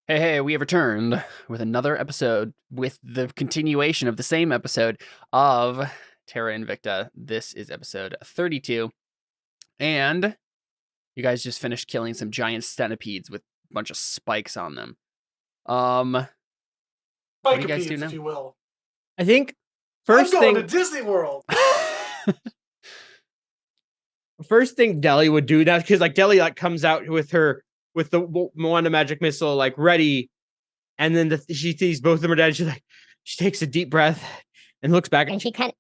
Hey, we have returned with another episode with the continuation of the same episode of Terra Invicta. This is episode 32. And you guys just finished killing some giant centipedes with a bunch of spikes on them. What do you guys do now? If you will. I think I'm going to Disney World. First thing Deli would do now, because Deli comes out with the Moana magic missile ready, and then she sees both of them are dead. She takes a deep breath and looks back, and she kind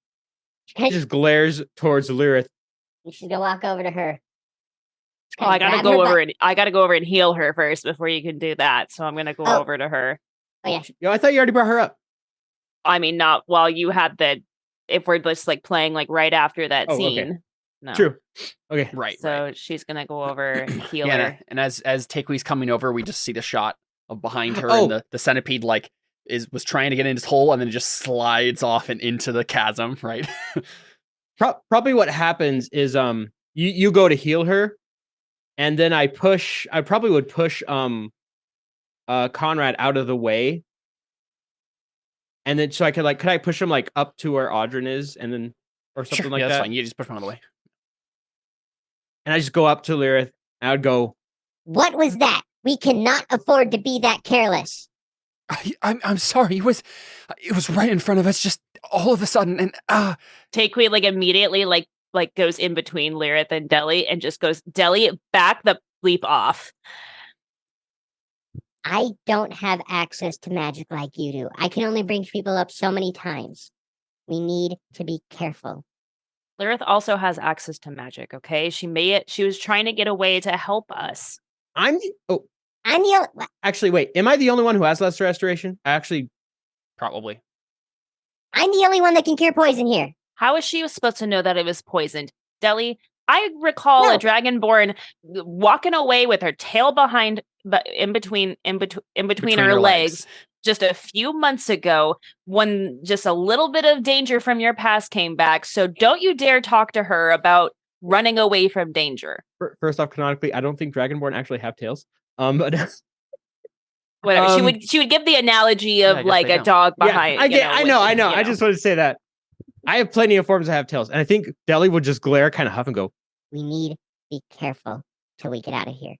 of just glares towards Lyrith. You should go walk over to her. Oh, I gotta go over and heal her first before you can do that. So I'm gonna go over to her. Oh yeah. Yo, I thought you already brought her up. I mean, not while you had if we're just playing right after that scene. Okay. No. True. Okay. Right. So she's gonna go over and heal her. And as Takewee's coming over, we just see the shot of behind her and the centipede was trying to get in his hole and then it just slides off and into the chasm, right? Probably what happens is you go to heal her, and then I probably would push Conrad out of the way. And then so I could I push him up to where Audryn is, and then or something like that? That's fine. You just push him out of the way. And I just go up to Lyrith, and I would go, "What was that? We cannot afford to be that careless." I'm sorry. It was right in front of us, just all of a sudden, and Takewee immediately goes in between Lyrith and Deli and just goes, "Deli, back the bleep off." I don't have access to magic like you do. I can only bring people up so many times. We need to be careful. Lyrith also has access to magic, okay? She was trying to get away to help us. I'm the Actually, wait. Am I the only one who has lesser restoration? Probably. I'm the only one that can cure poison here. How is she supposed to know that it was poisoned? Deli, I recall a dragonborn walking away with her tail behind, in between her legs just a few months ago when just a little bit of danger from your past came back. So don't you dare talk to her about running away from danger. First off, canonically, I don't think dragonborn actually have tails. But whatever. She would give the analogy of a dog behind. I know. I just wanted to say that. I have plenty of forms that have tails, and I think Deli would just glare, kind of huff, and go, "We need to be careful till we get out of here."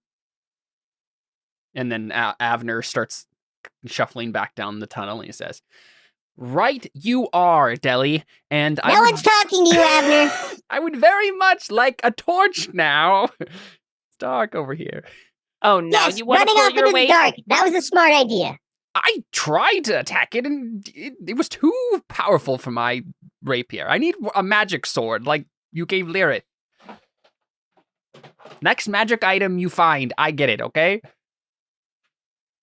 And then Avner starts shuffling back down the tunnel, and he says, "Right, you are, Deli, and no one's talking to you, Avner. I would very much like a torch now. It's dark over here." Oh no! Yes, you want running to off into the dark. That was a smart idea. I tried to attack it, and it was too powerful for my rapier. I need a magic sword, like you gave Lyrith. Next magic item you find, I get it, okay?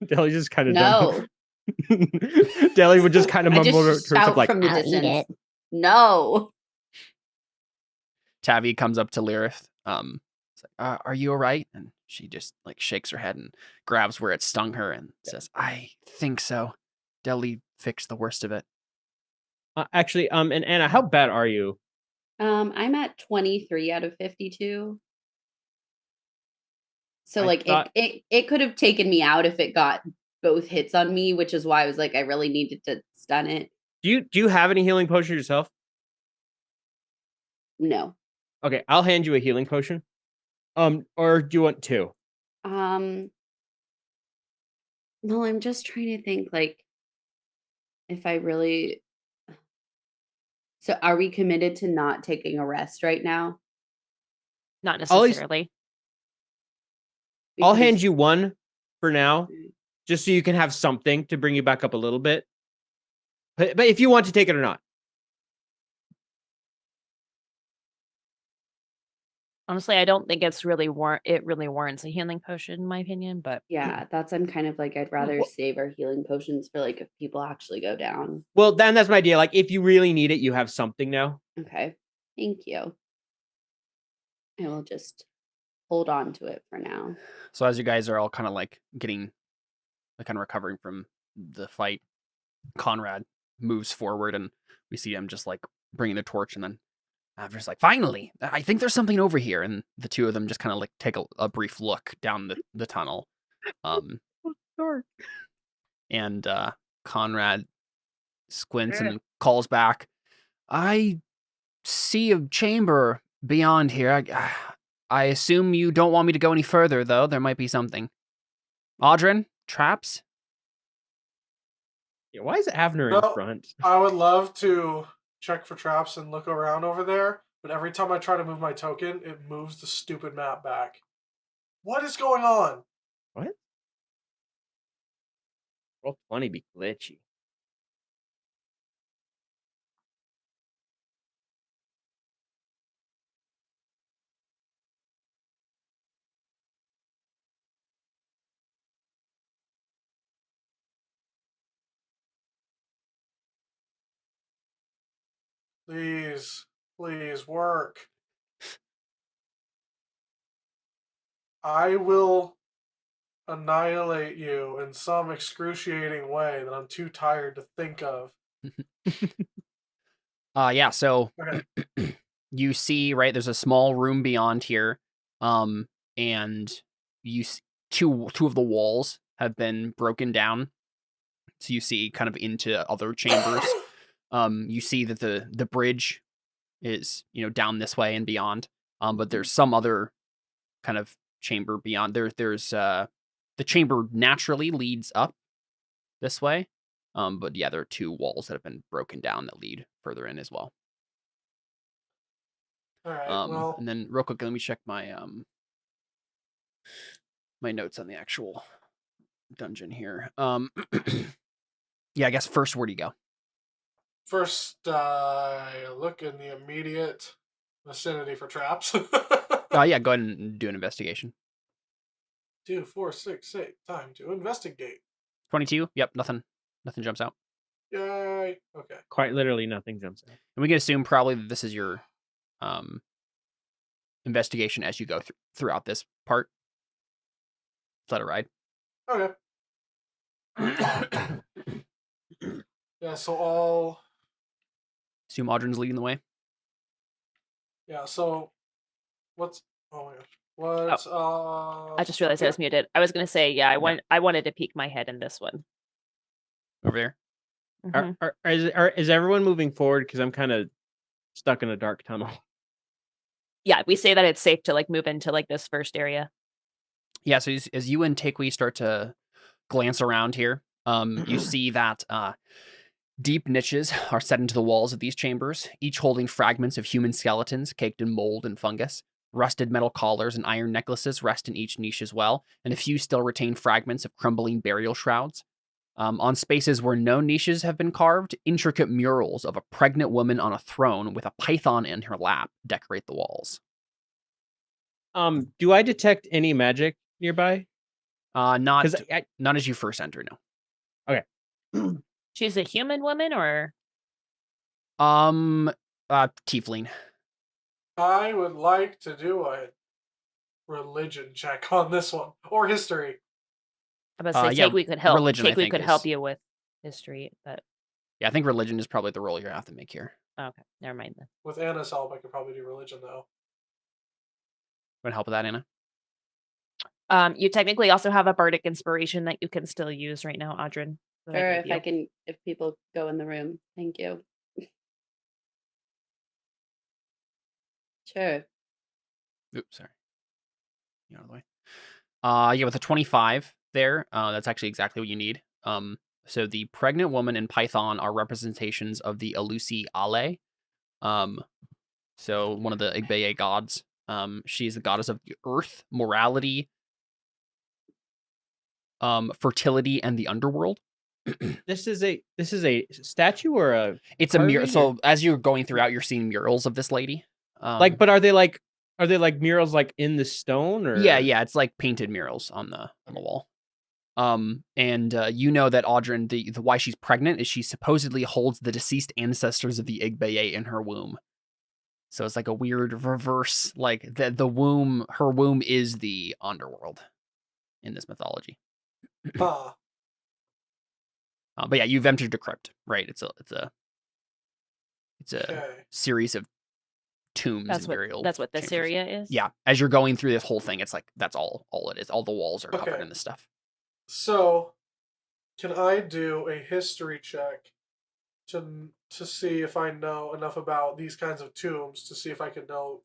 Deli just kind of no. Deli would just kind of mumble to herself from the I'll distance. eat it. No. Tavi comes up to Lyrith. It's like, "Are you all right?" And she just shakes her head and grabs where it stung her and says, "I think so. Deli fixed the worst of it." Actually, and Anna, how bad are you? I'm at 23 out of 52. So it could have taken me out if it got both hits on me, which is why I was I really needed to stun it. Do you have any healing potion yourself? No. Okay, I'll hand you a healing potion. Or do you want two? No, I'm just trying to think if I really. So are we committed to not taking a rest right now? Not necessarily. I'll hand you one for now, just so you can have something to bring you back up a little bit. But if you want to take it or not. Honestly, I don't think it really warrants a healing potion, in my opinion. But yeah, I'm kind of I'd rather save our healing potions for if people actually go down. Well, then that's my idea. If you really need it, you have something now. Okay, thank you. I will just hold on to it for now. So as you guys are all kind of getting, kind of recovering from the fight, Conrad moves forward, and we see him just bringing the torch, and then Avner's "Finally, I think there's something over here." And the two of them just kind of take a brief look down the tunnel. Dark. And Conrad squints and calls back, I see a chamber beyond here. I assume you don't want me to go any further, though. There might be something. Audrin, traps? Yeah, why is Avner No. in front? I would love to check for traps and look around over there, but every time I try to move my token, it moves the stupid map back. What is going on? What? Roll 20 be glitchy. Please work. I will annihilate you in some excruciating way that I'm too tired to think of. Yeah, so Okay. you see, right, there's a small room beyond here, and you see two of the walls have been broken down, so you see kind of into other chambers. You see that the bridge is, down this way and beyond, but there's some other kind of chamber beyond. There's the chamber naturally leads up this way, but yeah, there are two walls that have been broken down that lead further in as well. All right. And then real quick, let me check my my notes on the actual dungeon here. Yeah, I guess first, where do you go? First, I look in the immediate vicinity for traps. Yeah, go ahead and do an investigation. 2, 4, 6, 8. Time to investigate. 22. Yep, nothing jumps out. Yay. Okay. Quite literally nothing jumps out. And we can assume probably that this is your investigation as you go throughout this part. Let it ride. Okay. Yeah, so I'll... Assume Audrin's leading the way. Yeah, so... What's... Oh my gosh. What's... I just realized I was muted. I was going to say, yeah, I wanted to peek my head in this one. Over there. Mhm. Is everyone moving forward? Because I'm kind of stuck in a dark tunnel. Yeah, we say that it's safe to like move into like this first area. Yeah, so as you and Takewee start to glance around here, you see that deep niches are set into the walls of these chambers, each holding fragments of human skeletons caked in mold and fungus. Rusted metal collars and iron necklaces rest in each niche as well, and a few still retain fragments of crumbling burial shrouds. On spaces where no niches have been carved, intricate murals of a pregnant woman on a throne with a python in her lap decorate the walls. Do I detect any magic nearby? Not as you first enter, no. Okay. She's a human woman or? Tiefling. I would like to do a religion check on this one. Or history. I was about to say, Takewee could help. Takewee could help you with history, but... Yeah, I think religion is probably the role you're going to have to make here. Okay, never mind then. With Anna's help, I could probably do religion, though. Want to help with that, Anna? You technically also have a bardic inspiration that you can still use right now, Audrin. Or if people go in the room. Thank you. Sure. Oops, sorry. Get out of the way. Yeah, with a 25 there, that's actually exactly what you need. So the pregnant woman and python are representations of the Alusi Ale. So one of the Igbeye gods. She's the goddess of the earth, morality, fertility, and the underworld. This is a statue or a... It's a mural. So as you're going throughout, you're seeing murals of this lady. But are they like murals like in the stone or? Yeah, it's like painted murals on the wall. And you know that Audrin, the why she's pregnant is she supposedly holds the deceased ancestors of the Igbeye in her womb. So it's like a weird reverse, like the womb, her womb is the underworld in this mythology. Huh. But yeah, you've entered the crypt, right? It's a Okay. series of tombs and burial. That's what this chambers. area is? Yeah, as you're going through this whole thing, it's like that's all it is. All the walls are covered Okay. in this stuff. So, can I do a history check to see if I know enough about these kinds of tombs to see if I can know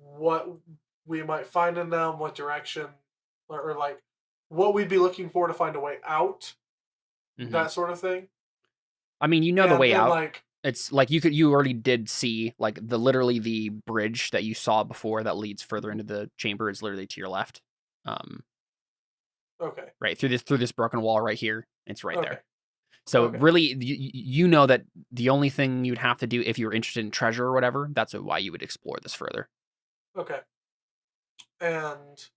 what we might find in them, what direction, or like what we'd be looking for to find a way out, Mhm. that sort of thing. I mean, you know the way and out. like It's like you already did see like literally the bridge that you saw before that leads further into the chamber is literally to your left. okay, Right through this broken wall right here. It's right okay, there. So okay, really, you know that the only thing you'd have to do if you're interested in treasure or whatever, that's why you would explore this further. okay, and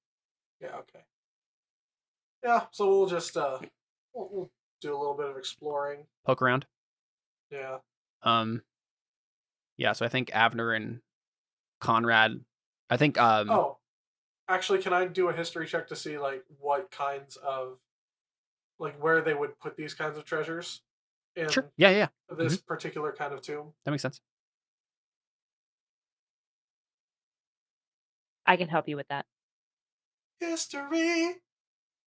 yeah, okay, yeah. So we'll just we'll do a little bit of exploring. Poke around. Yeah. Yeah. So I think Avner and Conrad. I think Oh, actually, can I do a history check to see like what kinds of like where they would put these kinds of treasures in sure. Yeah. this particular kind of tomb? That makes sense. I can help you with that. History.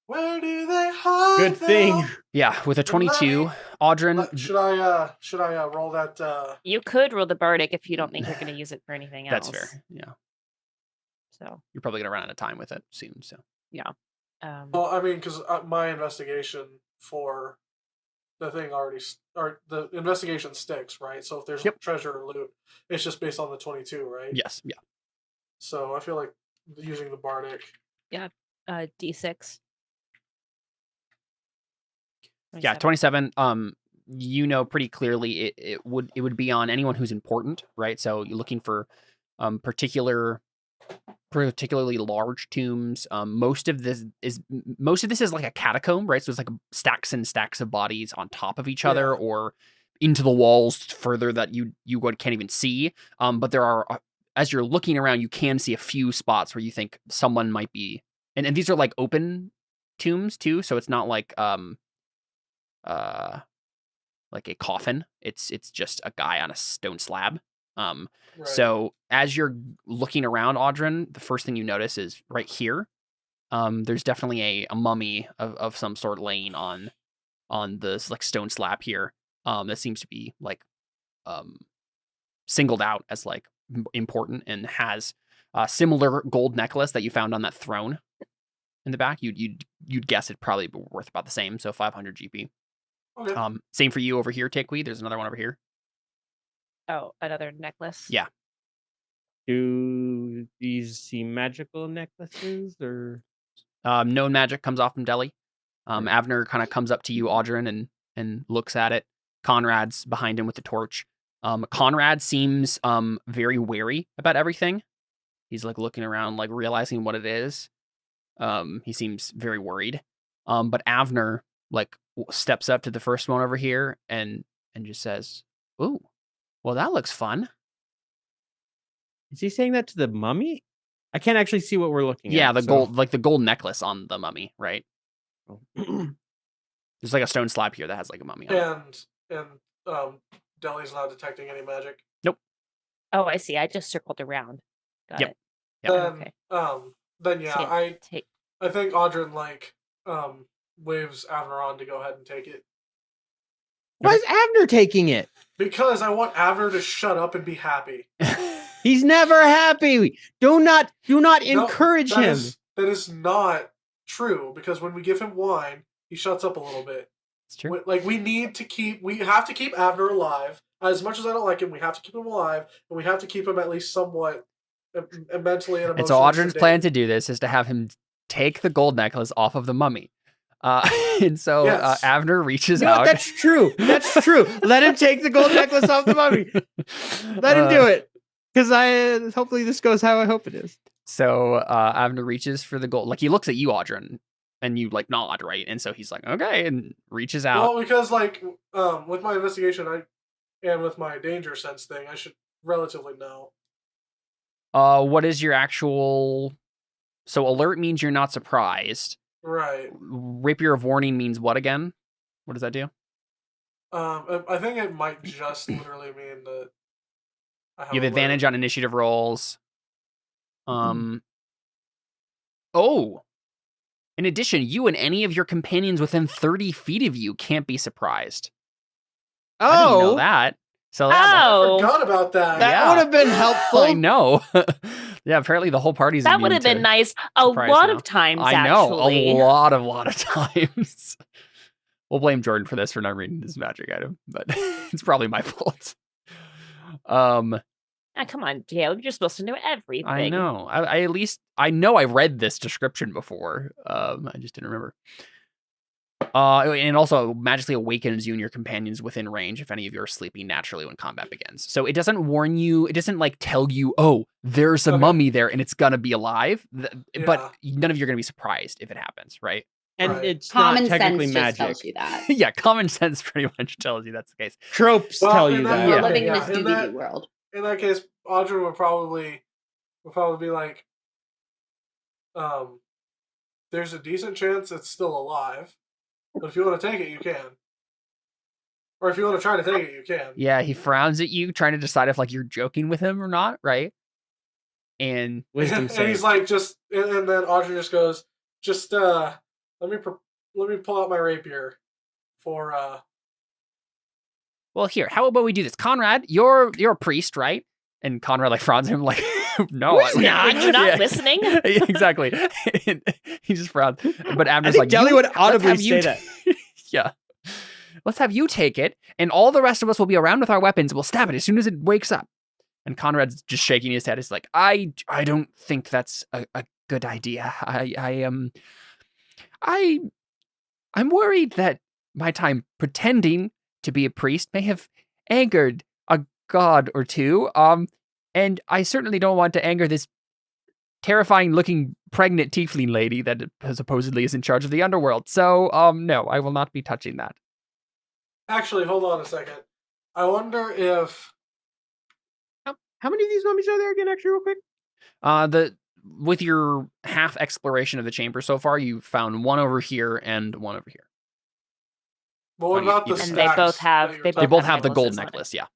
Where do they hide? Good thing. now? Yeah, with a 22, Audrin. Should I roll that? You could roll the bardic if you don't think you're going to use it for anything else. That's fair. Yeah, So you're probably gonna run out of time with it soon. So yeah. Well, I mean, because my investigation for the thing or the investigation sticks, right? So if there's Yep. treasure or loot, it's just based on the 22, right? yes, yeah. So I feel like using the bardic. D6. Yeah, 27. You know pretty clearly it would be on anyone who's important, right? So you're looking for particularly large tombs. Most of this is like a catacomb, right? So it's like stacks and stacks of bodies on top of each other, Yeah. or into the walls further that you can't even see. But there are, as you're looking around, you can see a few spots where you think someone might be, and these are like open tombs too, so it's not like like a coffin. It's just a guy on a stone slab. Right. So as you're looking around, Audrin, the first thing you notice is right here. There's definitely a mummy of some sort laying on this like stone slab here. That seems to be like singled out as like important and has a similar gold necklace that you found on that throne in the back. You'd guess it probably be worth about the same, so 500 GP. Okay. Same for you over here, Takwi. There's another one over here. Oh, another necklace. Yeah. Do these seem magical necklaces or? Known magic comes off from Delhi. Avner kind of comes up to you, Audrin, and looks at it. Conrad's behind him with the torch. Conrad seems very wary about everything. He's like looking around, like realizing what it is. He seems very worried. But Avner like steps up to the first one over here and just says, "Ooh, well that looks fun." Is he saying that to the mummy? I can't actually see what we're looking at. Yeah, the gold necklace on the mummy, right? gold. There's like a stone slab here that has like a mummy on it. And Delhi's not detecting any magic. Oh, I see. I just circled around. Got Yep. it. Yeah. Then Okay. then yeah, So I think Audrin like waves Avner on to go ahead and take it. Why is Avner taking it? Because I want Avner to shut up and be happy. He's never happy. Do not No, encourage him. That is not true, because when we give him wine, he shuts up a little bit. It's true. Like we have to keep Avner alive. As much as I don't like him, we have to keep him alive, and we have to keep him at least somewhat mentally and emotionally. And so Audrin's sedated. plan to do this is to have him take the gold necklace off of the mummy. And so Yes. Avner reaches You know what? out. That's true. That's true. Let him take the gold necklace off the mummy. Let him do it. Because hopefully this goes how I hope it is. So Avner reaches for the gold. Like he looks at you, Audrin, and you like nod, right? And so he's like, okay, and reaches out. Well, because like with my investigation, and with my danger sense thing, I should relatively know. What is your actual? So alert means you're not surprised. Right. Rapier of warning means what again? What does that do? I think it might just literally mean that I You have advantage on initiative rolls. Oh, In addition, you and any of your companions within 30 feet of you can't be surprised. I didn't know that. So I forgot about that. That would have been helpful. I know. Yeah, apparently the whole party's That would have been nice a lot of times, actually. A lot of times. We'll blame Jordan for this for not reading his magic item, but it's probably my fault. Come on, Dale. You're supposed to know everything. I know. I at least I know I read this description before. I just didn't remember. And also magically awakens you and your companions within range if any of you are sleeping naturally when combat begins. So it doesn't warn you. It doesn't like tell you, oh, there's a mummy there and it's gonna be alive. But none of you are gonna be surprised if it happens, right? And it's common not technically sense magic. just tells you that. Yeah, common sense pretty much tells you that's the case. Tropes tell you that. We're living in a Scooby-Doo world. In that case, Audrey would probably be like, there's a decent chance it's still alive, but if you want to take it, you can. Or if you want to try to take it, you can. Yeah, he frowns at you, trying to decide if like you're joking with him or not, right? And wisdom and he's like, and then Audrey just goes, let me pull out my rapier for Well, here, how about we do this? Conrad, you're a priest, right? And Conrad like frowns at him like, no, you're not listening. Yeah, exactly. He just frowns. But Abner's like, Deli would audibly say that. Yeah. Let's have you take it, and all the rest of us will be around with our weapons. We'll stab it as soon as it wakes up. And Conrad's just shaking his head. He's like, I don't think that's a good idea. I'm worried that my time pretending to be a priest may have angered a god or two. And I certainly don't want to anger this terrifying-looking pregnant tiefling lady that supposedly is in charge of the underworld. So, no, I will not be touching that. Actually, hold on a second. I wonder if... How many of these mummies are there again, actually, real quick? With your half exploration of the chamber so far, you found one over here and one over here. But what about the And stacks they both have They both have the gold necklaces on it. necklace, yeah.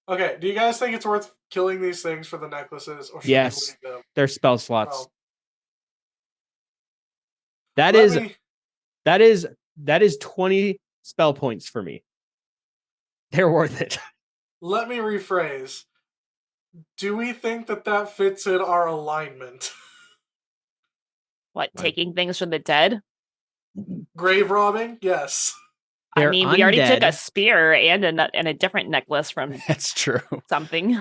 Okay, do you guys think it's worth killing these things for the necklaces, or should Yes. we leave them? They're spell slots. Oh. That is 20 spell points for me. They're worth it. Let me rephrase. Do we think that fits in our alignment? What, taking things from the dead? Grave robbing? Yes. They're I mean, we already took undead. a spear and a different necklace from That's true. something.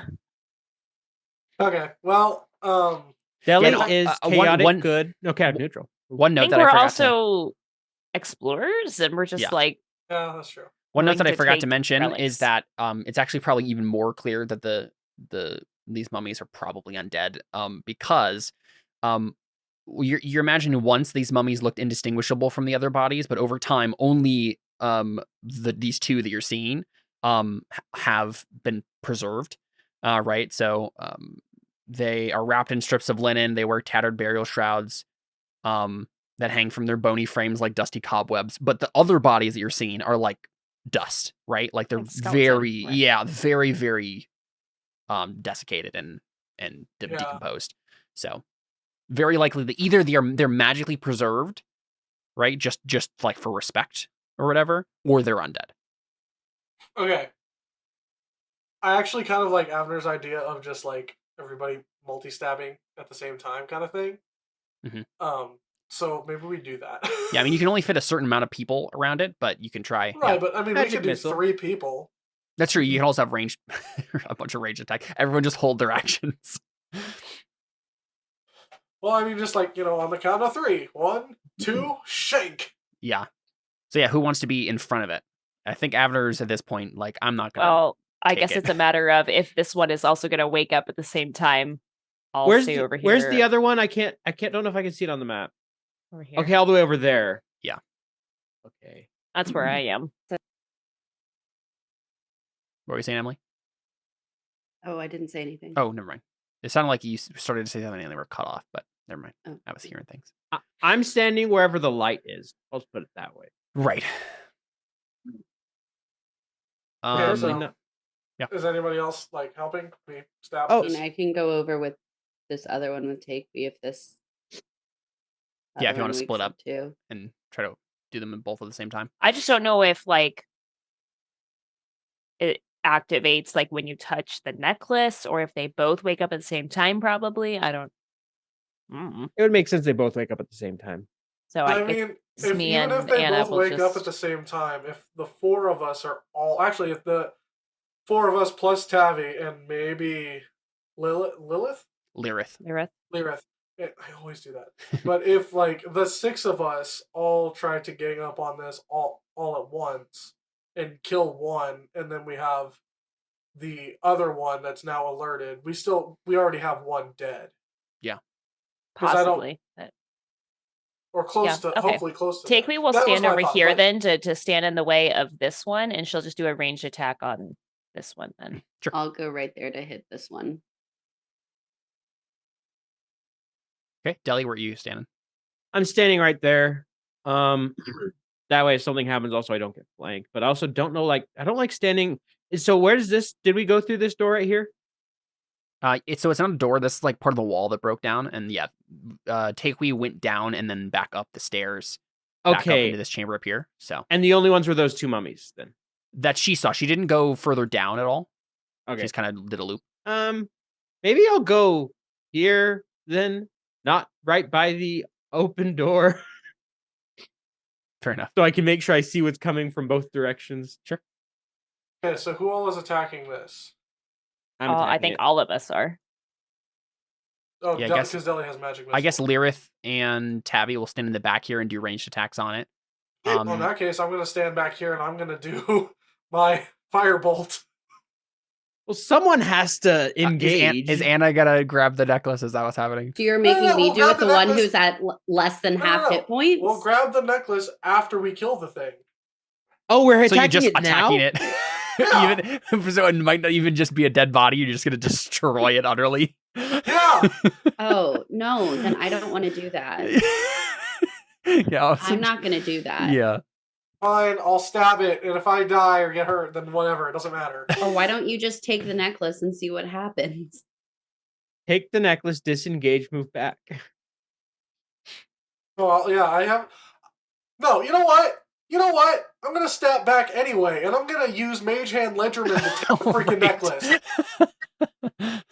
Okay, well, Deli no, is one- chaotic good. No, chaotic neutral. One I note think that I we're forgot also explorers, and we're just Yeah. like, yeah, that's true. One note willing that I to forgot to take mention relics. is that it's actually probably even more clear that these mummies are probably undead because you're imagining once these mummies looked indistinguishable from the other bodies, but over time only these two that you're seeing have been preserved, right? So they are wrapped in strips of linen. They wear tattered burial shrouds that hang from their bony frames like dusty cobwebs. But the other bodies that you're seeing are like dust, right? Like they're Like skeleton, right. very, very desiccated and decomposed. So very likely that either they're magically preserved, right? Just like for respect or whatever, or they're undead. Okay. I actually kind of like Avner's idea of just like everybody multi-stabbing at the same time kind of thing. Mhm. So maybe we do that. Yeah, I mean, you can only fit a certain amount of people around it, but you can try. Right, Yeah. but I mean, Magic we could do missile. 3 people. That's true. You can also have range, a bunch of range attack. Everyone just hold their actions. Well, I mean, just like, on the count of 3. 1, 2, shake. Yeah. So yeah, who wants to be in front of it? I think Avner's at this point, like, I'm not gonna. well, I take guess it. it's a matter of if this one is also going to wake up at the same time. I'll stay over here. Where's the other one? I don't know if I can see it on the map. Over here. Okay, all the way over there. Yeah. Okay. That's where I am. What were you saying, Emily? Oh, I didn't say anything. Oh, never mind. It sounded like you started to say something and they were cut off, but never mind. Oh. I was hearing things. I'm standing wherever the light is. I'll just put it that way. Right. Okay, so no. Yeah. Is anybody else like helping me stab Oh, this? I can go over with this other one with Take Me if this Yeah, if other you one want to split wakes up too. and try to do them both at the same time. I just don't know if like it activates like when you touch the necklace, or if they both wake up at the same time. Probably, I don't. It would make sense they both wake up at the same time. So I mean, it's if me even if and they Anna both will wake up at just- the same time, if the four of us are all actually, if the four of us plus Tavi and maybe Lilith, Lyrith. I always do that. But if like the six of us all try to gang up on this all at once and kill one, and then we have the other one that's now alerted, we already have one dead. Yeah. 'Cause I don't- Possibly. But Or close Yeah, to, okay. hopefully close to Take that. Me will That was stand my over thought, here but- then to stand in the way of this one, and she'll just do a ranged attack on this one then. I'll go right there to hit this one. Okay, Deli, where are you standing? I'm standing right there. That way, if something happens, also I don't get flanked. But I also don't know, like, I don't like standing. So where does this? Did we go through this door right here? It's not a door. This is like part of the wall that broke down, and yeah, Takewee went down and then back up the stairs, back up Okay, into this chamber up here. So and the only ones were those two mummies then. that she saw. She didn't go further down at all. Okay. She just kind of did a loop. Maybe I'll go here then, not right by the open door, Fair enough. so I can make sure I see what's coming from both directions. Sure. Okay, so who all is attacking this? I'm I attacking think it. all of us are. Oh, Yeah, I because guess- Deli has magic missile. I guess Lyrith and Tabby will stand in the back here and do ranged attacks on it. Well, in that case, I'm going to stand back here and I'm going to do my firebolt. Well, someone has to engage. Is Anna gonna grab the necklace? Is that what's happening? So you're making no, me we'll do it grab the the one necklace. who's at less than half No. hit points? We'll grab the necklace after we kill the thing. Oh, we're So you're attacking just it attacking now? it. Yeah. Even so, it might not even just be a dead body. You're just gonna destroy it utterly. Yeah. Oh, no, then I don't want to do that. Yeah, I'm not going to do that. Yeah. Fine, I'll stab it, and if I die or get hurt, then whatever, it doesn't matter. Or why don't you just take the necklace and see what happens? Take the necklace, disengage, move back. Well, yeah, I have... No, you know what? I'm going to step back anyway, and I'm going to use Mage Hand Lenderman to take the freaking necklace.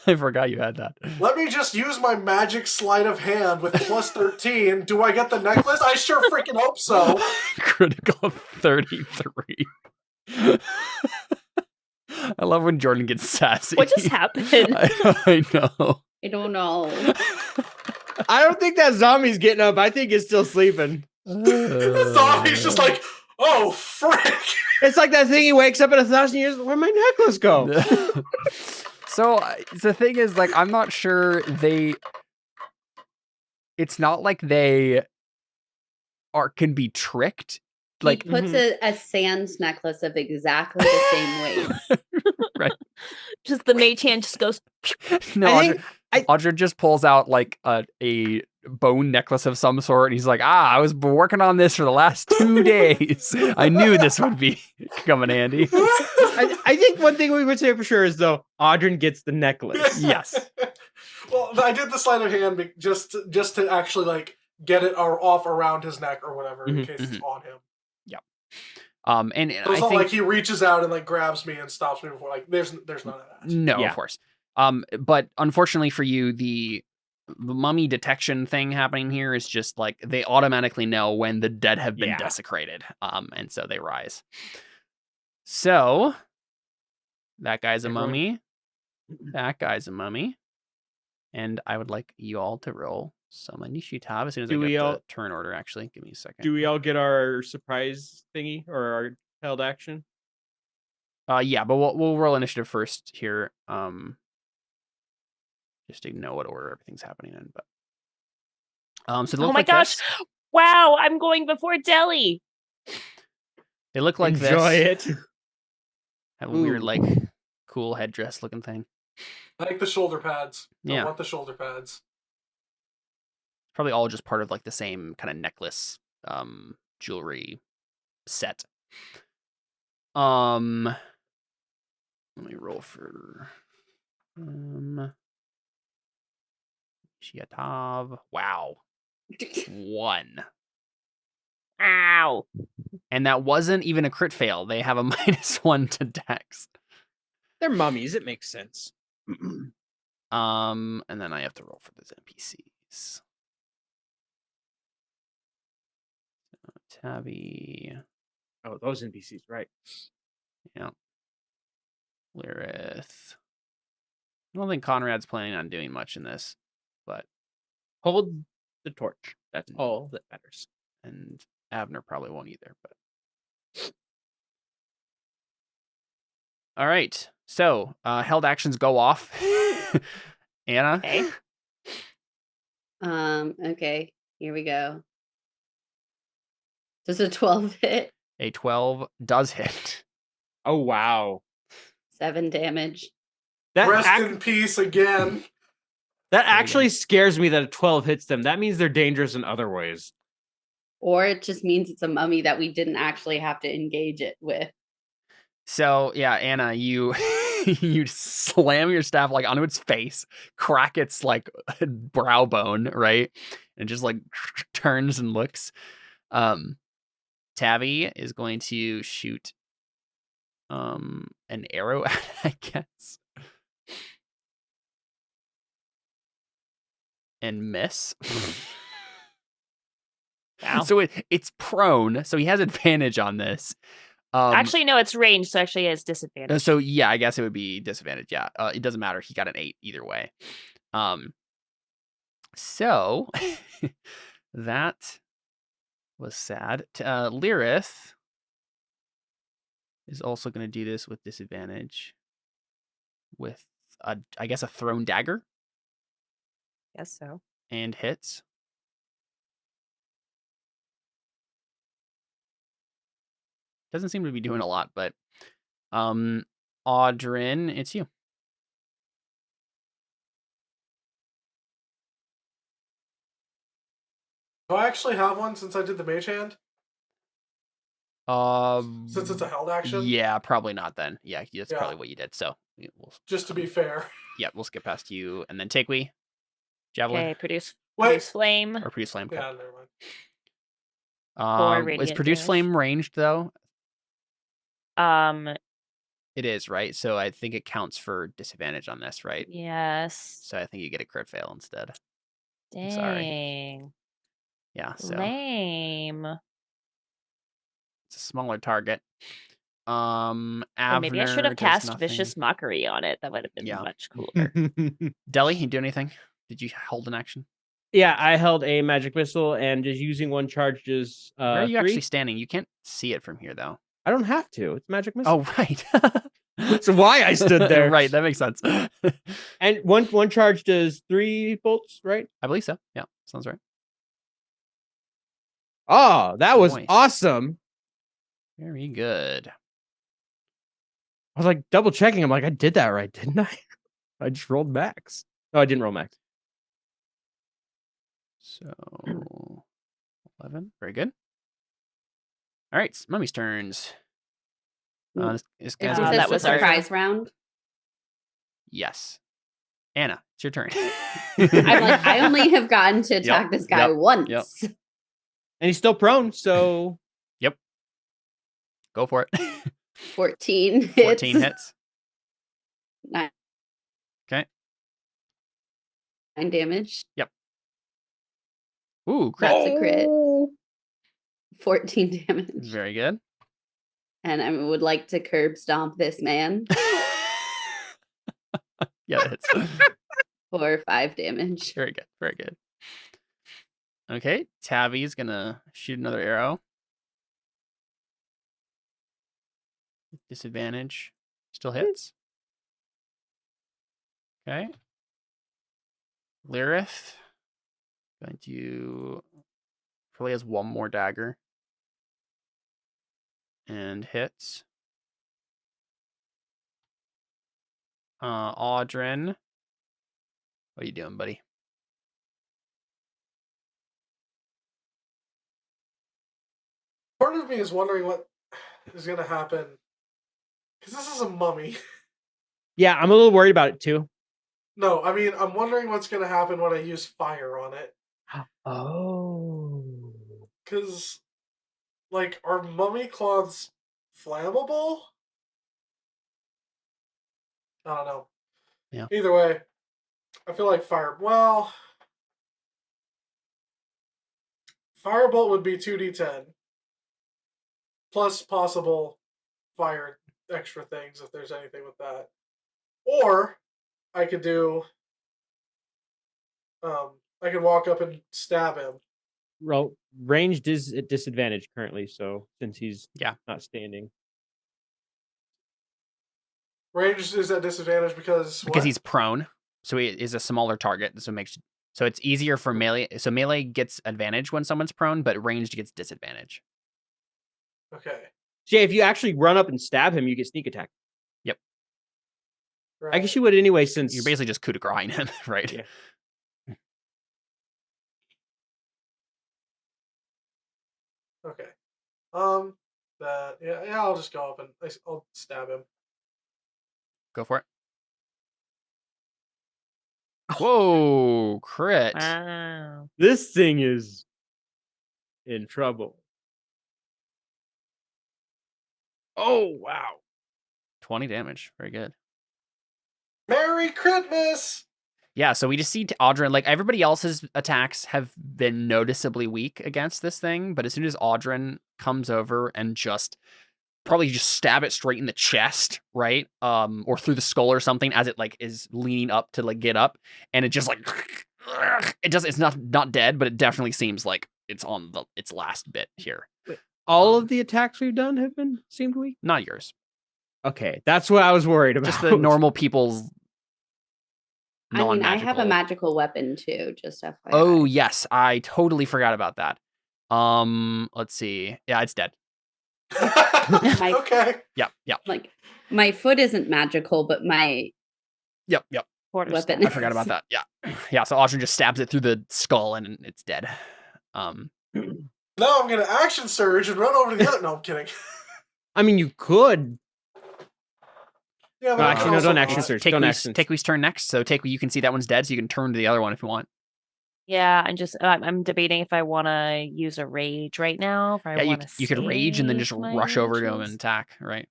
I forgot you had that. Let me just use my magic sleight of hand with plus 13. Do I get the necklace? I sure freaking hope so. Critical of 33. I love when Jordan gets sassy. What just happened? I know. I don't know. I don't think that zombie's getting up. I think it's still sleeping. The zombie's just like, oh, frick. It's like that thing he wakes up in 1,000 years. Where'd my necklace go? So the thing is, like, I'm not sure it's not like they can be tricked. Like, He puts a sand necklace of exactly the same weight. right. Just the mage hand just goes. No, I think Audra just pulls out like a bone necklace of some sort, and he's like, I was working on this for the last 2 days. I knew this would come in handy. I think one thing we would say for sure is, though, Audrey gets the necklace. Yes. Well, I did the sleight of hand just to actually like get it off around his neck or whatever in case it's on him. Yep. And So I it's not think like he reaches out and like grabs me and stops me before. Like there's none of that. no, Yeah. of course. But unfortunately for you, the mummy detection thing happening here is just like they automatically know when the dead have been Yeah. desecrated. And so they rise. So that guy's a Everyone- mummy. That guy's a mummy. And I would like you all to roll some initiative as soon as Do I we get all- the turn order. Actually, give me a second. Do we all get our surprise thingy or our held action? Yeah, but we'll roll initiative first here. Just to know what order everything's happening in. But so they Oh look my like gosh! this. Wow, I'm going before Deli. They look like Enjoy this. it. Have a weird, Ooh. like, cool headdress looking thing. I like the shoulder pads. Yeah. I want the shoulder pads. Probably all just part of like the same kind of necklace, jewelry set. Let me roll for Shiatav. Wow. 1. Ow. And that wasn't even a crit fail. They have a -1 to dex. They're mummies. It makes sense. And then I have to roll for those NPCs. Tabby. Oh, those NPCs, right? Yeah. Lyrith. I don't think Conrad's planning on doing much in this, but Hold the torch. That's all that matters. and Abner probably won't either. But all right. So held actions go off. Anna. Okay. Okay, here we go. Does a 12 hit? A 12 does hit. Oh wow. 7 damage. That Rest in peace again. that actually scares me that a 12 hits them. That means they're dangerous in other ways. Or it just means it's a mummy that we didn't actually have to engage it with. So yeah, Anna, you you slam your staff like onto its face, crack its like brow bone, right? And just like turns and looks. Tavi is going to shoot an arrow at it, I guess. And miss. Wow. So it's prone, so he has advantage on this. Actually, no, it's ranged, so actually it has disadvantage. So yeah, I guess it would be disadvantage. Yeah, it doesn't matter. He got an 8 either way. So that was sad. Lyrith is also going to do this with disadvantage with I guess a thrown dagger Guess so. and hits. Doesn't seem to be doing a lot, but Audrin, it's you. Do I actually have one since I did the mage hand? Since it's a held action? Yeah, probably not then. Yeah, that's Yeah. probably what you did. So Just to be fair. yeah, we'll skip past you and then Takewee, Javelin, Okay, produce Wait. flame. or produce flame. Yeah, never mind. Is radiant produce damage. flame ranged though? Um, It is, right? So I think it counts for disadvantage on this, right? yes. So I think you get a crit fail instead. Dang. sorry. Yeah, so Lame. it's a smaller target. Or maybe I should Avner have does cast nothing. Vicious Mockery on it. That would have been Yeah. much cooler. Deli, you do anything? Did you hold an action? Yeah, I held a magic missile and just using one charge just Where are you 3. actually standing? You can't see it from here though. I don't have to. It's magic missile. Oh, right. That's why I stood there. Right, that makes sense. And one charge does 3 bolts, right? I believe so. Yeah, sounds right. Oh, that was Nice. awesome. Very good. I was like double checking. I'm like, I did that right, didn't I? I just rolled max. No, I didn't roll max. So 11. Very good. All right, mummy's turns. This Isn't guy's Uh, this that a was our- surprise round? Yes. Anna, it's your turn. I'm like, I only have gotten to attack this guy once. yep. And he's still prone, so Go for it. 14 hits. 14 hits. 9 Okay. damage. Ooh, crit. That's a crit. 14 damage. Very good. And I would like to curb stomp this man Yeah, that's for 5 damage. very good. Very good. Okay, Tavi's gonna shoot another arrow. Disadvantage. Still hits. Okay. Lyrith. Going to probably has one more dagger. And hits. Audrin. What are you doing, buddy? Part of me is wondering what is going to happen. Because this is a mummy. yeah, I'm a little worried about it too. No, I mean, I'm wondering what's going to happen when I use fire on it. Oh. Because, like, are mummy cloths flammable? I don't know. Yeah. Either way, I feel like firebolt would be 2d10 plus possible fire extra things if there's anything with that. Or I could do I could walk up and stab him. Well, ranged is at disadvantage currently, so since he's not standing. Ranged is at disadvantage because he's prone, so he is a smaller target. So it's easier for melee. So melee gets advantage when someone's prone, but ranged gets disadvantage. Okay. So yeah, if you actually run up and stab him, you get sneak attack. Yep. Right. I guess you would anyway, since you're basically just coup de grace him, right? Yeah. Okay. I'll just go up and I'll stab him. Go for it. Whoa, crit. Wow. This thing is in trouble. Oh, wow. 20 damage. Very good. Merry Christmas! Yeah, so we just see Audrin, like everybody else's attacks have been noticeably weak against this thing, but as soon as Audrin comes over and probably just stab it straight in the chest, right? Or through the skull or something as it like is leaning up to like get up, and it just like it's not dead, but it definitely seems like it's on its last bit here. All of the attacks we've done seemed weak? Not yours. Okay, that's what I was worried about. Just the normal people's I have a magical weapon too, just FYI. Oh, yes. I totally forgot about that. Let's see. Yeah, it's dead. Okay. Yep. Like, my foot isn't magical, but my Yep. weapon I forgot about that. Yeah, so Audrin just stabs it through the skull and it's dead. Now I'm going to action surge and run over to the other... No, I'm kidding. I mean, you could. Yeah, No, actually, no, don't action surge. Takewie's turn next. So Takewii, you can see that one's dead, so you can turn to the other one if you want. Yeah, I'm debating if I want to use a rage right now. You could rage and then just rush over to him and attack, right?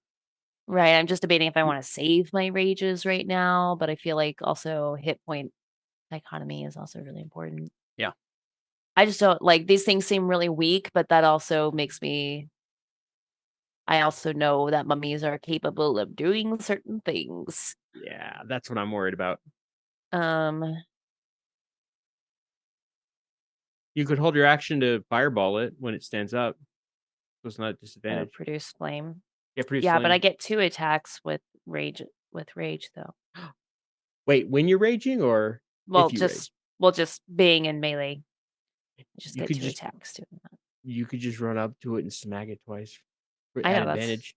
Right. I'm just debating if I want to save my rages right now, but I feel like also hit point dichotomy is also really important. Yeah. I just don't like these things seem really weak, but that also makes me. I also know that mummies are capable of doing certain things. Yeah, that's what I'm worried about. You could hold your action to fireball it when it stands up. So it's not a disadvantage. Produce flame. Yeah, produce flame. But I get 2 attacks with rage though. Wait, when you're raging or just being in melee. I just get 2 attacks doing that. You could just run up to it and smack it twice. I know advantage.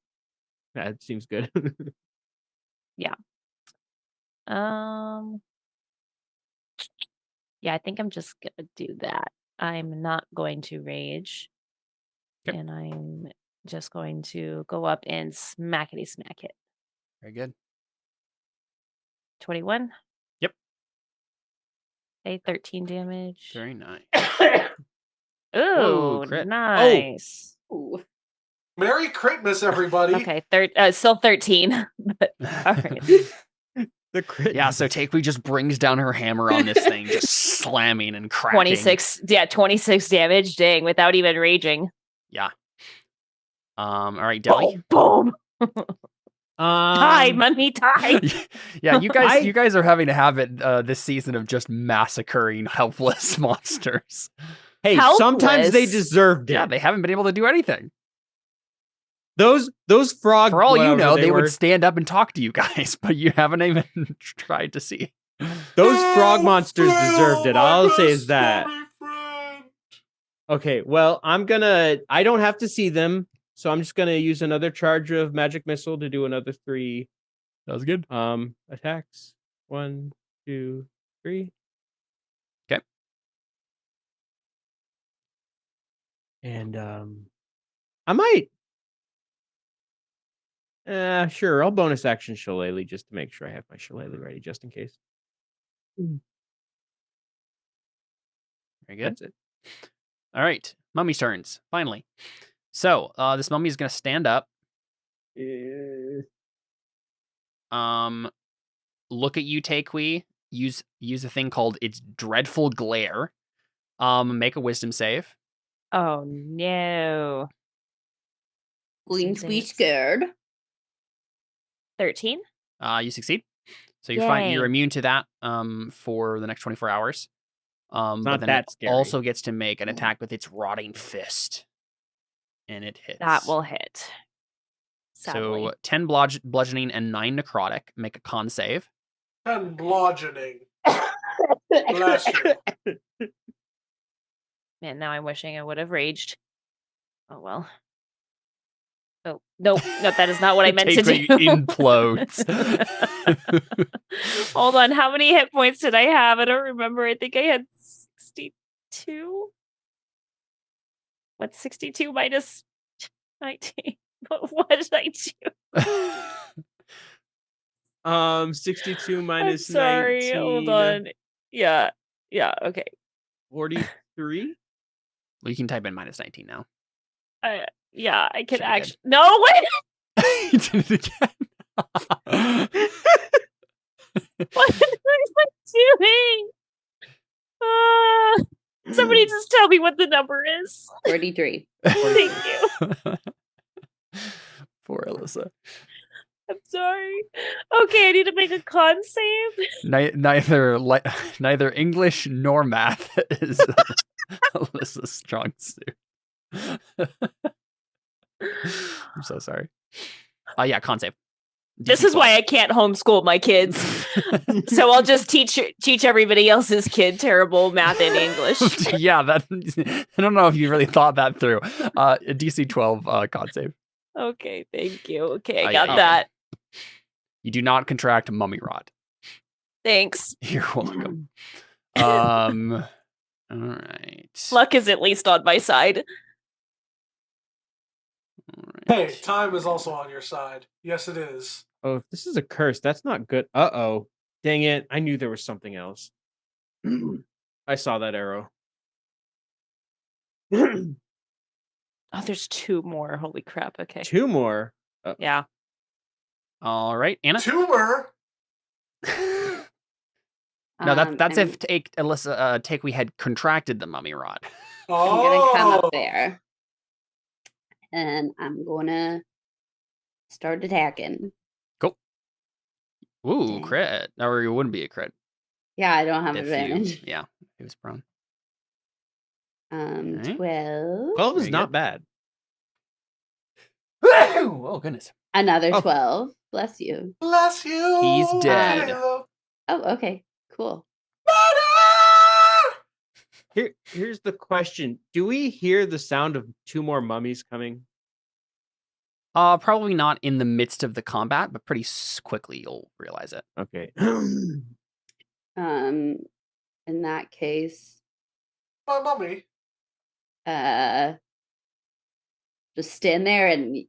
That seems good. Yeah. Yeah, I think I'm just gonna do that. I'm not going to rage. Okay. And I'm just going to go up and smack it. Very good. 21. Yep. Okay, 13 damage. Very nice. Ooh, crit. Nice. Ooh. Merry Christmas, everybody. Okay, still 13. But, all right. The crit. Yeah, so Takewii just brings down her hammer on this thing, just slamming and cracking. 26 damage, dang, without even raging. Yeah. All right, Deli. Boom. Die, mummy, die. Yeah, you guys are having a habit this season of just massacring helpless monsters. Hey, sometimes they deserved it. Yeah, they haven't been able to do anything. Those frogs. For all you know, they would stand up and talk to you guys, but you haven't even tried to see. Those frog monsters deserved it. All I'll say is that. Okay, well, I don't have to see them, so I'm just gonna use another charge of magic missile to do another 3. That was good. Attacks. 1, 2, 3. Okay. And I might. Sure, I'll bonus action Shillelagh just to make sure I have my Shillelagh ready, just in case. Very good. That's it. All right, mummy's turns. Finally, so this mummy is gonna stand up. Look at you, Taekwee. Use a thing called its dreadful glare. Make a wisdom save. Oh no. Going to be Since- scared. 13. You succeed. So you're fine. You're Yay. immune to that for the next 24 hours. But not then that it scary. also gets to make an attack with its rotting fist. And it hits. That will hit. Sadly. So 10 bludgeoning and 9 necrotic. Make a con save. 10 bludgeoning. Bless you. Man, now I'm wishing I would have raged. Oh well. Oh no, that is not what I meant to do. Taekwee implodes. Hold on, how many hit points did I have? I don't remember. I think I had 62. What's 62 minus 19? What did I do? 62 I'm minus sorry. 19. Hold on. Yeah. Okay. 43? Well, you can type in minus 19 now. Yeah, I can Should be actually. No, wait. You did it again. What am I doing? Somebody just tell me what the number is. 43. Thank you. Poor Alyssa. I'm sorry. Okay, I need to make a con save. Neither English nor math is Alyssa's strong suit. I'm so sorry. Yeah, con save. This is why I can't homeschool my kids. So I'll just teach everybody else's kid terrible math and English. Yeah, I don't know if you really thought that through. A DC 12 con save. Okay, thank you. Okay, I Yeah, got that. You do not contract mummy rot. Thanks. You're welcome. All right. Luck is at least on my side. All Hey, right. time is also on your side. Yes, it is. Oh, if this is a curse, that's not good. Uh-oh. Dang it. I knew there was something else. I saw that arrow. Oh, there's 2 more. Holy crap. Okay. 2 more. Yeah. All right, Anna. Tumor. No, that's I'm, if Alyssa Taekwee had contracted the mummy rot. I'm gonna come Oh. up there. And I'm gonna start attacking. Cool. Ooh, Dang. crit. Or it wouldn't be a crit. Yeah, I don't have If advantage. yeah, it was prone. 12. 12 is Very not good. bad. Oh, goodness. Another Oh. 12. Bless you. Bless you. He's dead. Halo. Oh, okay. Cool. Here's the question. Do we hear the sound of 2 more mummies coming? Probably not in the midst of the combat, but pretty quickly you'll realize it. Okay. In that case, My mummy. just stand there and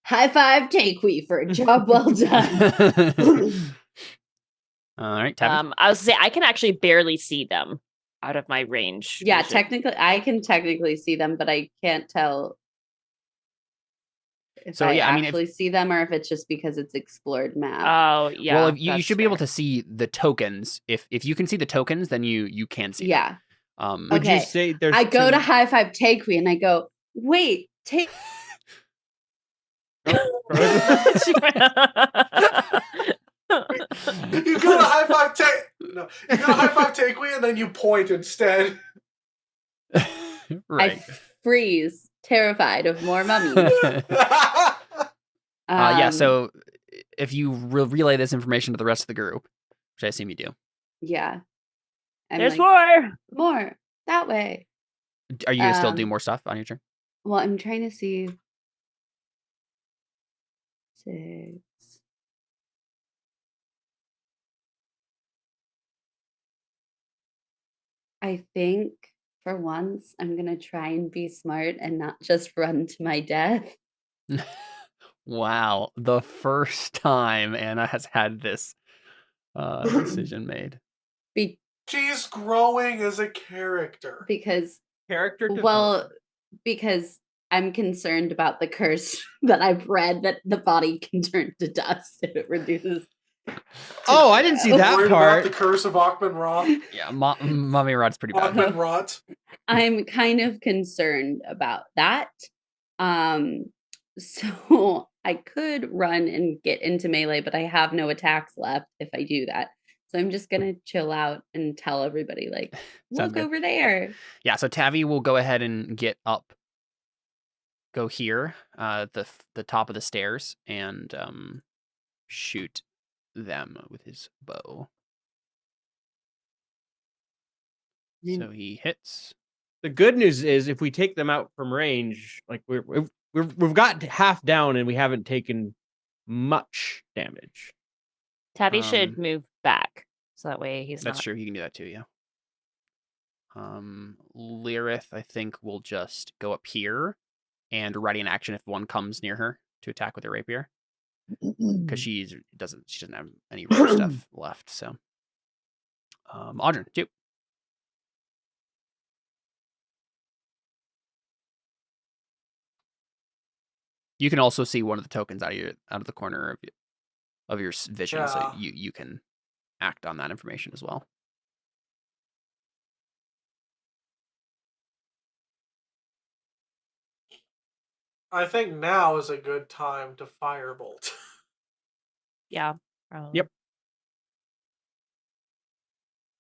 high five Taekwee for a job well done. All right, Tevin. I was say I can actually barely see them out of my range. Yeah, vision. technically, I can technically see them, but I can't tell if So, I yeah, I mean, if- actually see them or if it's just because it's explored map. Oh yeah. well, you that's should be able fair. to see the tokens. If you can see the tokens, then you can see them. Yeah. Would you Okay. say there's I go 2 to high five Taekwee and I go, wait, take. You go to high five You go to high five Taekwee and then you point instead. Right. I freeze, terrified of more mummies. Yeah, so if you relay this information to the rest of the group, which I assume you do, Yeah. I'm There's like, more. more that way. are you going to still do more stuff on your turn? Well, I'm trying to see. 6. I think for once I'm gonna try and be smart and not just run to my death. Wow, the first time Anna has had this decision made. She's growing as a character. Because Character because I'm concerned about the curse that I've read that the body can turn to dust if it reduces. Oh, I didn't see that Worried part. about the curse of Achman Ra. Yeah, Mummy Rod's pretty bad. Achman Rot. I'm kind of concerned about that. So I could run and get into melee, but I have no attacks left if I do that. So I'm just gonna chill out and tell everybody, like, Sounds look good. over there. Yeah, so Tavi will go ahead and get up, go here, the top of the stairs, and shoot them with his bow. So he hits. The good news is if we take them out from range, like we've got half down and we haven't taken much damage. Tabby should move back. So that way he's That's not. true. You can do that too, yeah. Lyrith, I think, will just go up here and ready in action if one comes near her to attack with her rapier. Because she doesn't have any rare stuff left, so. Audrey, do. You can also see one of the tokens out of the corner of your vision, so you can act on that information as well. I think now is a good time to firebolt. Yeah. Yep.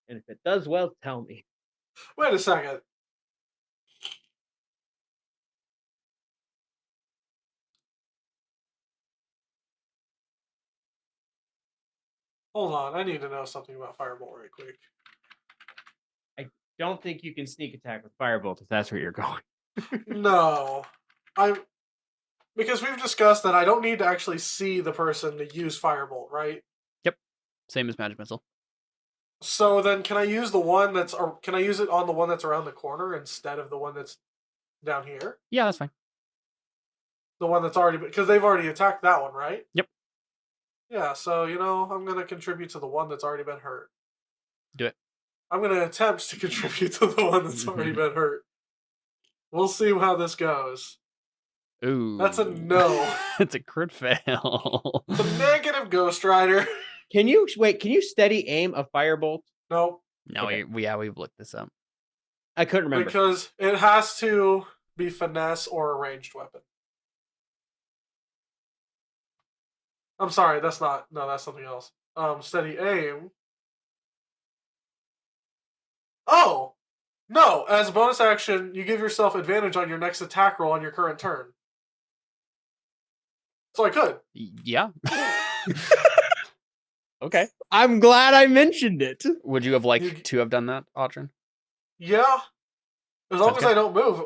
And if it does well, tell me. Wait a second. Hold on, I need to know something about firebolt right quick. I don't think you can sneak attack with firebolt if that's where you're going. No. Because we've discussed that I don't need to actually see the person to use firebolt, right? Yep. Same as magic missile. So then can I use the one that's, or can I use it on the one that's around the corner instead of the one that's down here? Yeah, that's fine. The one that's already, because they've already attacked that one, right? Yep. Yeah, so, I'm going to contribute to the one that's already been hurt. Do it. I'm going to attempt to contribute to the one that's already been hurt. We'll see how this goes. Ooh. That's a no. It's a crit fail. The negative Ghost Rider. Can you steady aim a firebolt? Nope. No, Okay. we've looked this up. I couldn't remember. Because it has to be finesse or a ranged weapon. I'm sorry, that's something else. Steady aim. Oh! No, as a bonus action, you give yourself advantage on your next attack roll on your current turn. So I could. Yeah. Okay. I'm glad I mentioned it. Would you have liked to have done that, Audrey? Yeah. As long Sounds as good. I don't move.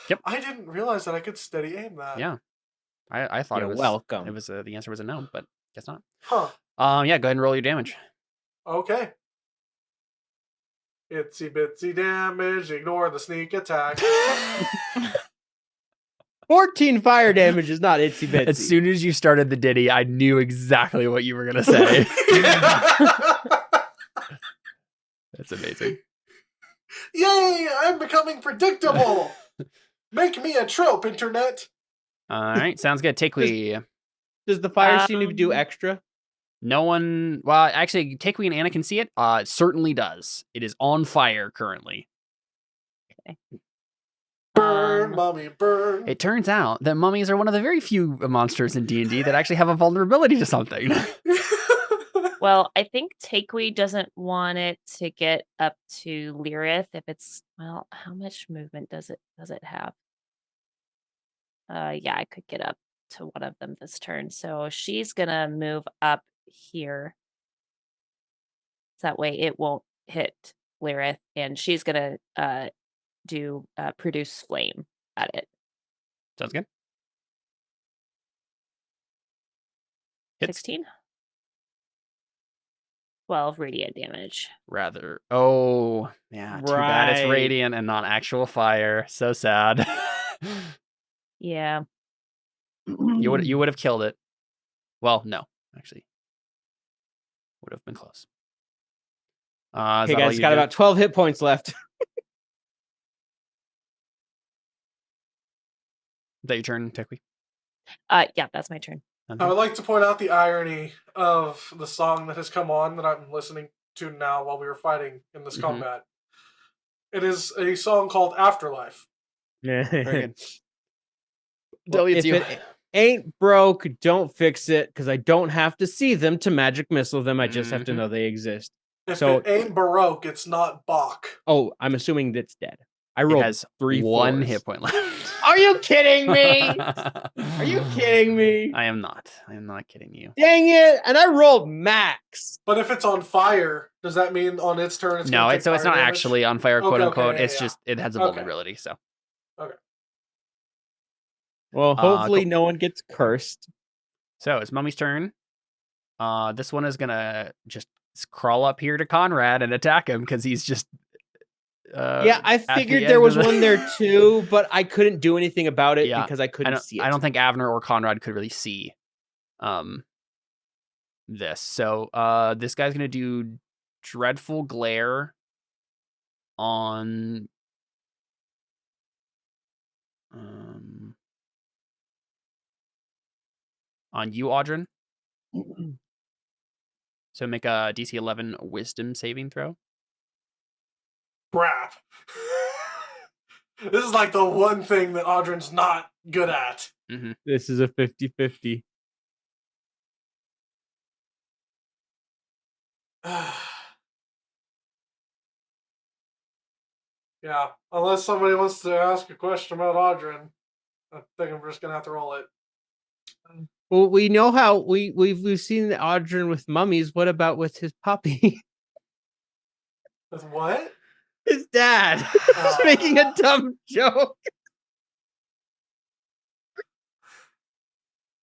Yep. I didn't realize that I could steady aim that. Yeah. I thought You're it was welcome. It was the answer was a no, but guess not. Huh. Yeah, go ahead and roll your damage. Okay. Itsy bitsy damage, ignore the sneak attack. 14 fire damage is not itsy bitsy. As soon as you started the ditty, I knew exactly what you were gonna say. That's amazing. Yay! I'm becoming predictable. Make me a trope, internet. All right, sounds good. Takui. Does the fire seem to do extra? No one. Well, actually, Takui and Anna can see it. It certainly does. It is on fire currently. Okay. Burn, mummy, burn. It turns out that mummies are one of the very few monsters in D&D that actually have a vulnerability to something. Well, I think Takui doesn't want it to get up to Lyrith if it's, well, how much movement does it have? Yeah, I could get up to one of them this turn. So she's gonna move up here. So that way it won't hit Lyrith, and she's gonna do produce flame at it. Sounds good. Hits. 16. 12 radiant damage. Rather. Oh, yeah. Too bad it's Right. radiant and not actual fire. So sad. Yeah. You would have killed it. Well, no, actually, would have been close. Okay, guys, got about 12 hit points left. Is that your turn, Tekwi? Yeah, that's my turn. I would like to point out the irony of the song that has come on that I'm listening to now while we were fighting in this combat. It is a song called Afterlife. Very good. Well, Delete if you. it ain't broke, don't fix it, because I don't have to see them to magic missile them. I just have to know they exist. If So- it ain't Baroque, it's not Bach. Oh, I'm assuming that's dead. I It rolled has 3 one fours. hit point left. Are you kidding me? Are you kidding me? I am not. I am not kidding you. Dang it! And I rolled max. But if it's on fire, does that mean on its turn it's No, gonna it's take it's fire not damage? actually on fire, Okay, quote okay, unquote. yeah, It's yeah. just it has a Okay. vulnerability. So Well, hopefully cool. no one gets cursed. So it's Mummy's turn. This one is gonna just crawl up here to Conrad and attack him because he's just. Yeah, I at the figured there end was of the- one there too, but I couldn't do anything about it Yeah, because I couldn't see it. I don't think Avner or Conrad could really see this. So this guy's gonna do dreadful glare on you, Audrin. So make a DC 11 wisdom saving throw. Crap. This is like the one thing that Audrin's not good at. This is a 50-50. Yeah, unless somebody wants to ask a question about Audrin, I think I'm just gonna have to roll it. Well, we know how we've seen Audrin with mummies. What about with his puppy? With what? His dad. He's making a dumb joke.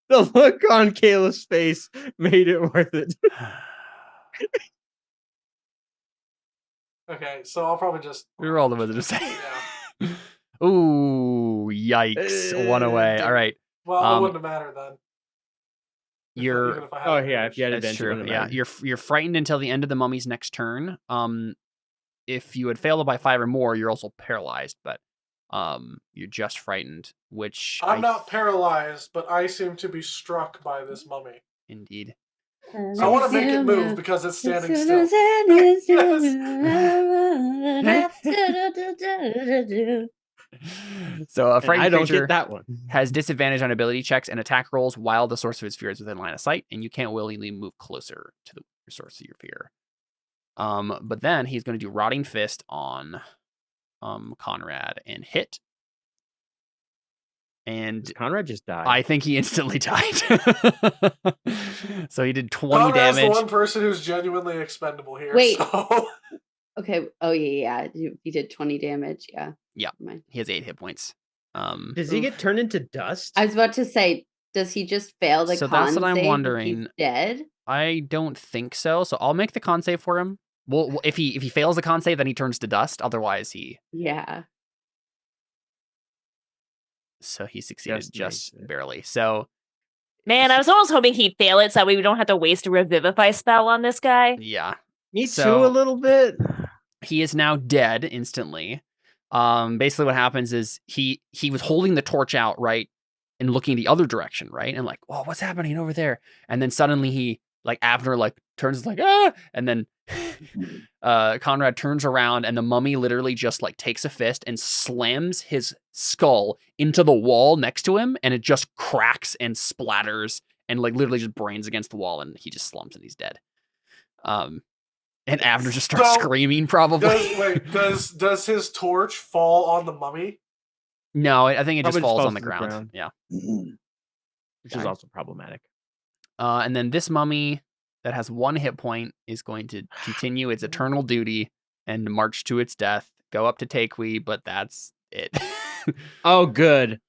The look on Kayla's face made it worth it. Okay, so I'll probably just We rolled the wizard to say. Yeah. Ooh, yikes! One away. All right. Well, it wouldn't have mattered then. You're. Even if I had Oh advantage. yeah, if you had That's advantage, it true. wouldn't Yeah, matter. you're frightened until the end of the mummy's next turn. If you had failed by 5 or more, you're also paralyzed, but you're just frightened, which I'm not paralyzed, but I seem to be struck by this mummy. Indeed. I want to make it move because it's standing still. So a And frightened I don't creature get that one. has disadvantage on ability checks and attack rolls while the source of his fear is within line of sight, and you can't willingly move closer to the source of your fear. But then he's going to do Rotting Fist on Conrad and hit. And Conrad just died. I think he instantly died. So he did 20 Conrad's damage. the one person who's genuinely expendable here. Wait. So. Okay. Oh yeah. You did 20 damage. Yeah. Yeah. Never mind. He has 8 hit points. Does he get turned into dust? I was about to say, does he just fail the So con that's what I'm save if wondering. he's dead? I don't think so. So I'll make the con save for him. Well, if he fails the con save, then he turns to dust. Otherwise, Yeah. so he succeeded just makes it. barely. So Man, I was almost hoping he'd fail it so that way we don't have to waste a revivify spell on this guy. yeah, Me So- too, a little bit. he is now dead instantly. Basically what happens is he was holding the torch out, right, and looking the other direction, right, and like, oh, what's happening over there? And then suddenly he, like, Avner, like, turns like, ah, and then Conrad turns around and the mummy literally just like takes a fist and slams his skull into the wall next to him, and it just cracks and splatters and like literally just brains against the wall, and he just slumps and he's dead. And Avner just starts So, screaming, probably. Does his torch fall on the mummy? No, I think it Probably just just falls falls on the to the ground. ground. Yeah. Which is also problematic. And then this mummy that has 1 hit point is going to continue its eternal duty and march to its death, go up to Takwi, but that's it. Oh, good.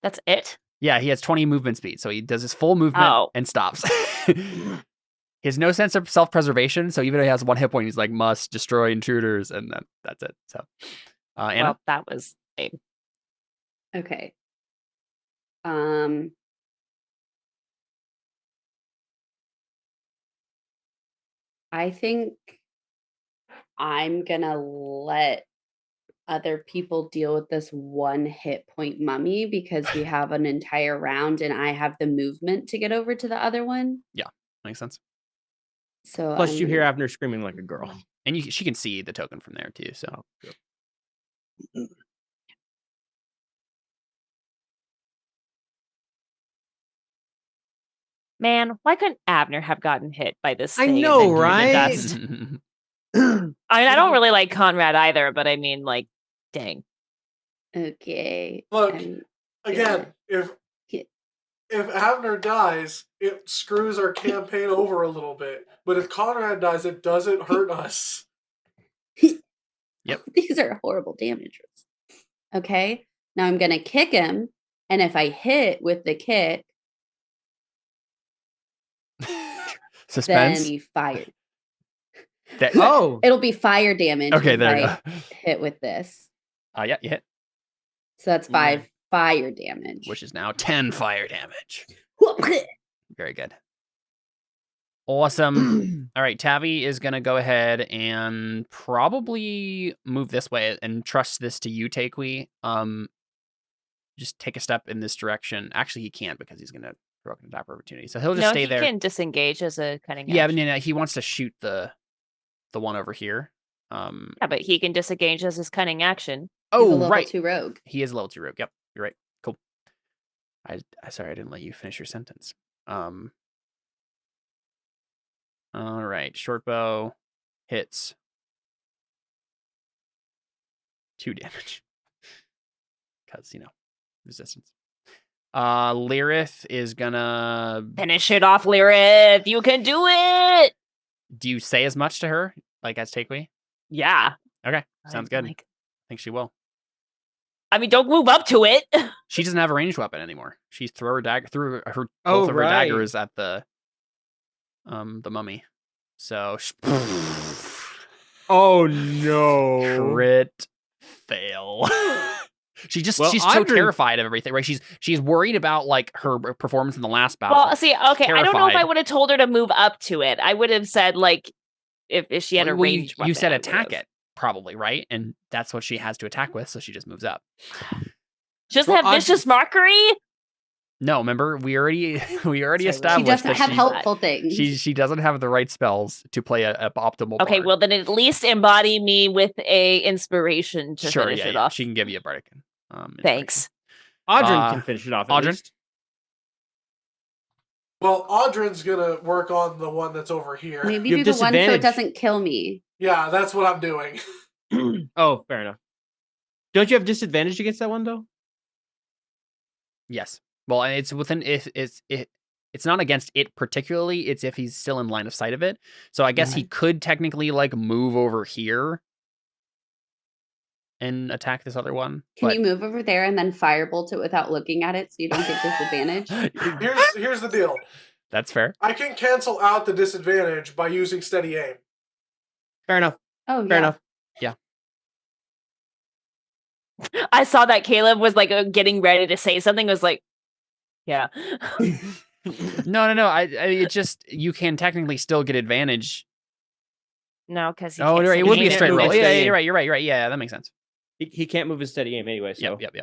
That's it. Yeah, he has 20 movement speed, so he does his full movement Oh. and stops. He has no sense of self-preservation, so even though he has 1 hit point, he's like, must destroy intruders, and then that's it. So, Anna? Well, that was lame. Okay. I think I'm gonna let other people deal with this 1 hit point mummy because we have an entire round and I have the movement to get over to the other one. Makes sense. So Plus, you hear Abner screaming like a girl. And she can see the token from there too. So Man, why couldn't Abner have gotten hit by this I thing? know, and then turned to right? dust? I mean, I don't really like Conrad either, but I mean, like, dang. Okay. Look, I'm again, if Abner dies, it screws our campaign over a little bit. But if Conrad dies, it doesn't hurt us. Yep. These are horrible damages. Okay. Now I'm gonna kick him, and if I hit with the kick, suspense. then he fired. Oh, It'll be fire damage Okay, if there you I hit with this. Yeah, you hit, So that's 5 fire damage. which is now 10 fire damage. Very good. Awesome. All right, Tavi is gonna go ahead and probably move this way and trust this to you, Takewee. Just take a step in this direction. Actually, he can't because he's gonna throw an attack opportunity. So he'll just stay there. He can disengage as a cunning Yeah, action. but no, he wants to shoot the one over here. Yeah, but he can disengage as his cunning action. He's a Oh, level right. 2 rogue. He is a level 2 rogue. Yep, you're right. Cool. Sorry, I didn't let you finish your sentence. All right, short bow hits 2 damage because resistance. Lyrith is gonna Finish it off, Lyrith. You can do it. Do you say as much to her, like as Takewee? Yeah. Okay, sounds good. Like, I think she will. I mean, don't move up to it. She doesn't have a ranged weapon anymore. She threw her both of Oh, her right. daggers at the mummy. So oh no! crit fail. she's so Audrey- terrified of everything, right? She's worried about like her performance in the last battle. Well, see, okay, I don't know if I Terrified. would have told her to move up to it. I would have said, like, if she had a Well, ranged weapon. you said I attack would've. it, probably, right? And that's what she has to attack with, so she just moves up. She doesn't Well, have vicious mockery. No, remember we already Sorry, She established doesn't that have helpful things. she doesn't have the right spells to play a optimal. Okay, bard. well then at least embody me with a inspiration to sure, finish yeah, it yeah. off. She can give you a bardic. Thanks. Audrin can finish it off. At Audrin? least. Well, Audrin's gonna work on the one that's over here. Maybe You do have the one so it disadvantage. doesn't kill me. Yeah, that's what I'm doing. Oh, fair enough. Don't you have disadvantage against that one though? Yes. Well, and it's within it's not against it particularly. It's if he's still in line of sight of it. So I guess he could technically like move over here and attack this other one. Can you move over there and then firebolt it without looking at it so you don't get disadvantage? Here's the deal. That's fair. I can cancel out the disadvantage by using steady aim. Fair enough. Oh, Fair yeah. enough. I saw that Caleb was like getting ready to say something. Was like, yeah. No. I it just you can technically still get advantage. No, because Oh, right, it would be a straight move roll. his Yeah, steady you're aim. right. Yeah, that makes sense. He can't move his steady aim anyway. So Yep.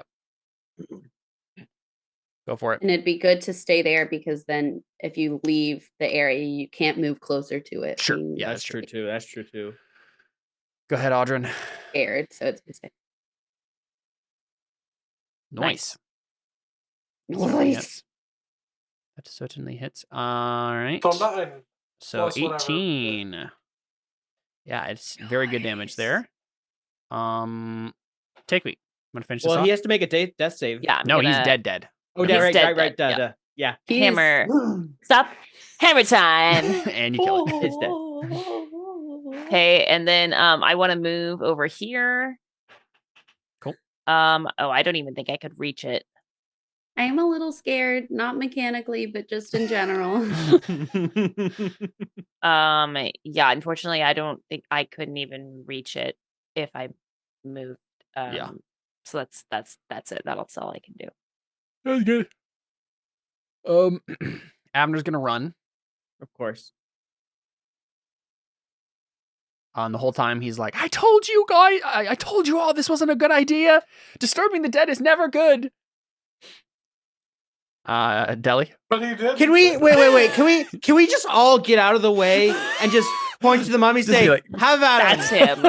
Go for it. And it'd be good to stay there because then if you leave the area, you can't move closer to it. Sure. being Yeah, that's true too. That's true too. Go ahead, Audrin. scared. So it's Nice. Nice. That certainly hits. All right. So 9. So plus whatever. 18. Yeah, it's very good damage there. Take me. I'm gonna finish this Well, off. he has to make a death save. Yeah. I'm No, he's gonna- dead. Oh, He's right. dead, Duh. Yeah. Hammer. Stop. Hammer time. And you kill it. It's dead. Okay, and then I want to move over here. Cool. Oh, I don't even think I could reach it. I am a little scared, not mechanically, but just in general. Yeah, unfortunately, I don't think I couldn't even reach it if I moved. Yeah. So that's it. That's all I can do. That's good. Abner's gonna run. Of course. The whole time he's like, I told you guys, I told you all this wasn't a good idea. Disturbing the dead is never good. Deli? But he did. Can we wait? Can we just all get out of the way and just point to the mummy and Just say, be like, "How about That's him.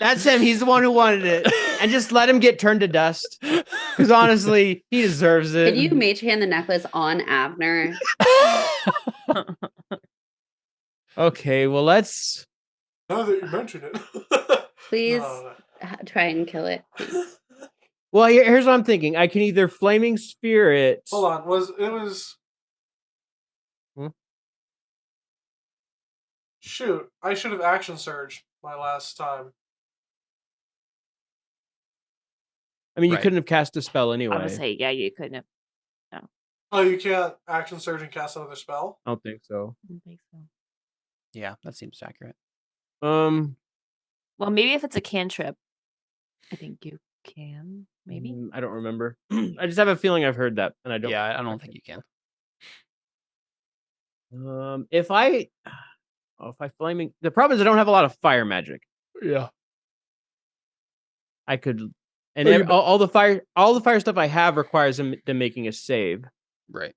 That's him. He's the one who wanted it," and just let him get turned to dust. Because honestly, he deserves it. Can you mage hand the necklace on Avner? Okay, well let's. Now that you mention it. Please No. try and kill it. Please. Well, here's what I'm thinking. I can either flaming spirit. Hold on. Was. Hmm? Shoot. I should have action surged my last time. I mean, you Right. couldn't have cast a spell anyway. I'm gonna say, yeah, you couldn't have. Oh, you can't action surge and cast another spell? I don't think so. I don't think so. Yeah, that seems accurate. Well, maybe if it's a cantrip, I think you can. Maybe. I don't remember. I just have a feeling I've heard that, and I don't. Yeah, I don't think you can. If I flaming, the problem is I don't have a lot of fire magic. Yeah. I could, and Oh, you- all the fire stuff I have requires them making a save. Right.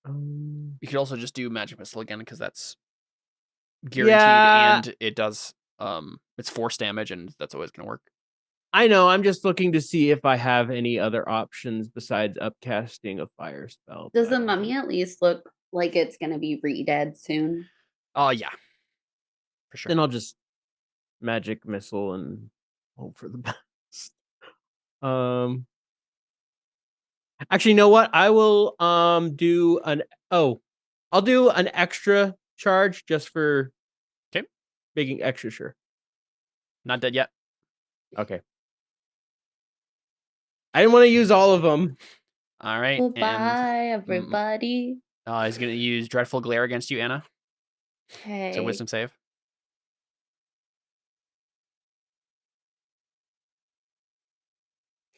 You could also just do magic missile again because that's guaranteed Yeah. and it does it's force damage and that's always gonna work. I know. I'm just looking to see if I have any other options besides upcasting a fire spell. Does the but- mummy at least look like it's gonna be re-dead soon? Oh yeah. For sure. Then I'll just magic missile and hope for the best. Actually, you know what? I will do I'll do an extra charge just for 'Kay. making extra sure. Not dead yet. Okay. I didn't want to use all of them. All right. Goodbye, everybody. And he's gonna use Dreadful Glare against you, Anna. Okay. It's a wisdom save.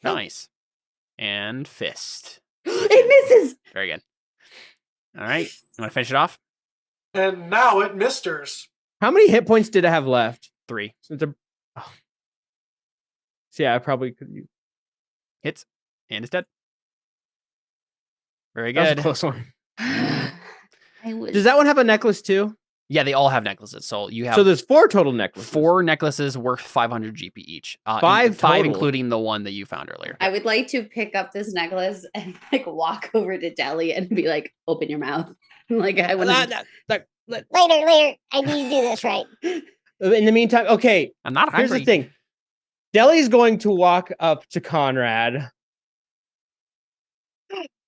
Oh. Nice. And fist. It misses. Very good. All right. You want to finish it off? And now it misters. How many hit points did I have left? 3 Since so yeah, I probably could use. hits and it's dead. Very That was a good. close one. I was. Does that one have a necklace too? Yeah, they all have necklaces. So you have So there's 4 total necklaces. 4 necklaces worth 500 GP each. Five five total. including the one that you found earlier. I would like to pick up this necklace and like walk over to Deli and be like, "Open your mouth." Like I want to. Later. I need to do this right. In the meantime, okay, I'm not here's hungry. the thing. Deli's going to walk up to Conrad,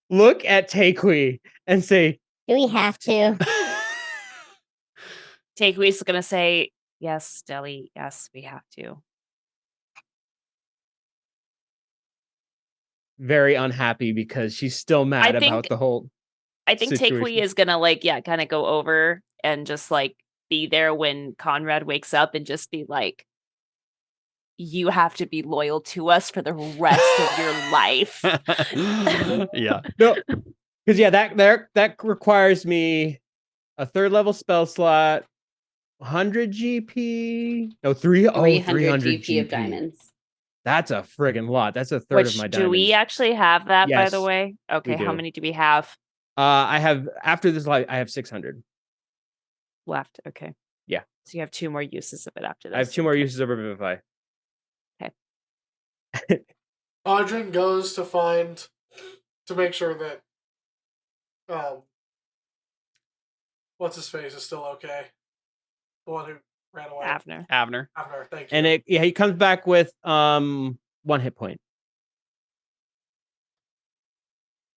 look at Takui, and say, Do we have to? Takeaway's gonna say, yes, Deli, yes, we have to. very unhappy because she's still mad think- about the whole. I think Situation. Takeaway is gonna kind of go over and just like be there when Conrad wakes up and just be like, you have to be loyal to us for the rest of your life. Yeah. No, because yeah, that requires me a 3rd level spell slot, 100 GP. No, 300 GP of diamonds. That's a friggin' lot. That's a third Which of my diamonds. do we actually have that, by the Yes, way? Okay, how do. many do we have I have after this life, I have 600. left? Okay. Yeah. So you have 2 more uses of it after this. I have 2 more uses of Revivify. Audrin goes to make sure that what's his face is still okay. The one who ran away. Avner. Avner. Avner, thank you. And he comes back with 1 hit point.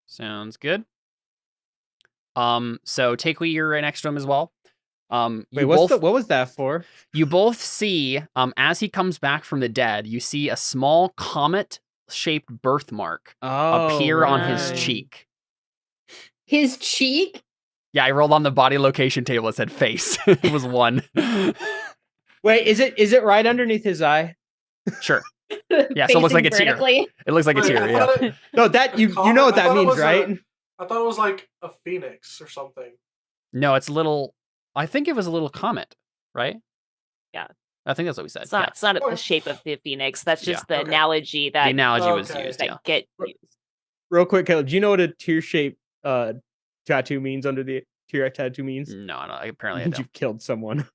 Sounds good. So Takui, you're right next to him as well. Wait, You what both was that for? you both see as he comes back from the dead, you see a small comet-shaped birthmark appear on his right. cheek. His cheek? Yeah, I rolled on the body location table. It said face. It was 1. Wait, is it right underneath his eye? Sure. Yeah, so it looks like a tear. vertically. It looks like a Wait, tear. I Yeah. thought it- No, that you comet? know what I that thought it means, was right? I thought it was like a phoenix or something. No, it's a little. I think it was a little comet, right? I think that's what we said. It's not. It's not the shape of the phoenix. That's just the analogy that The analogy was Okay. used. that Yeah. get used. Real quick, Caleb, do you know what a tear-shaped tattoo means under the tear tattoo means? No, apparently I Means don't. you've killed someone.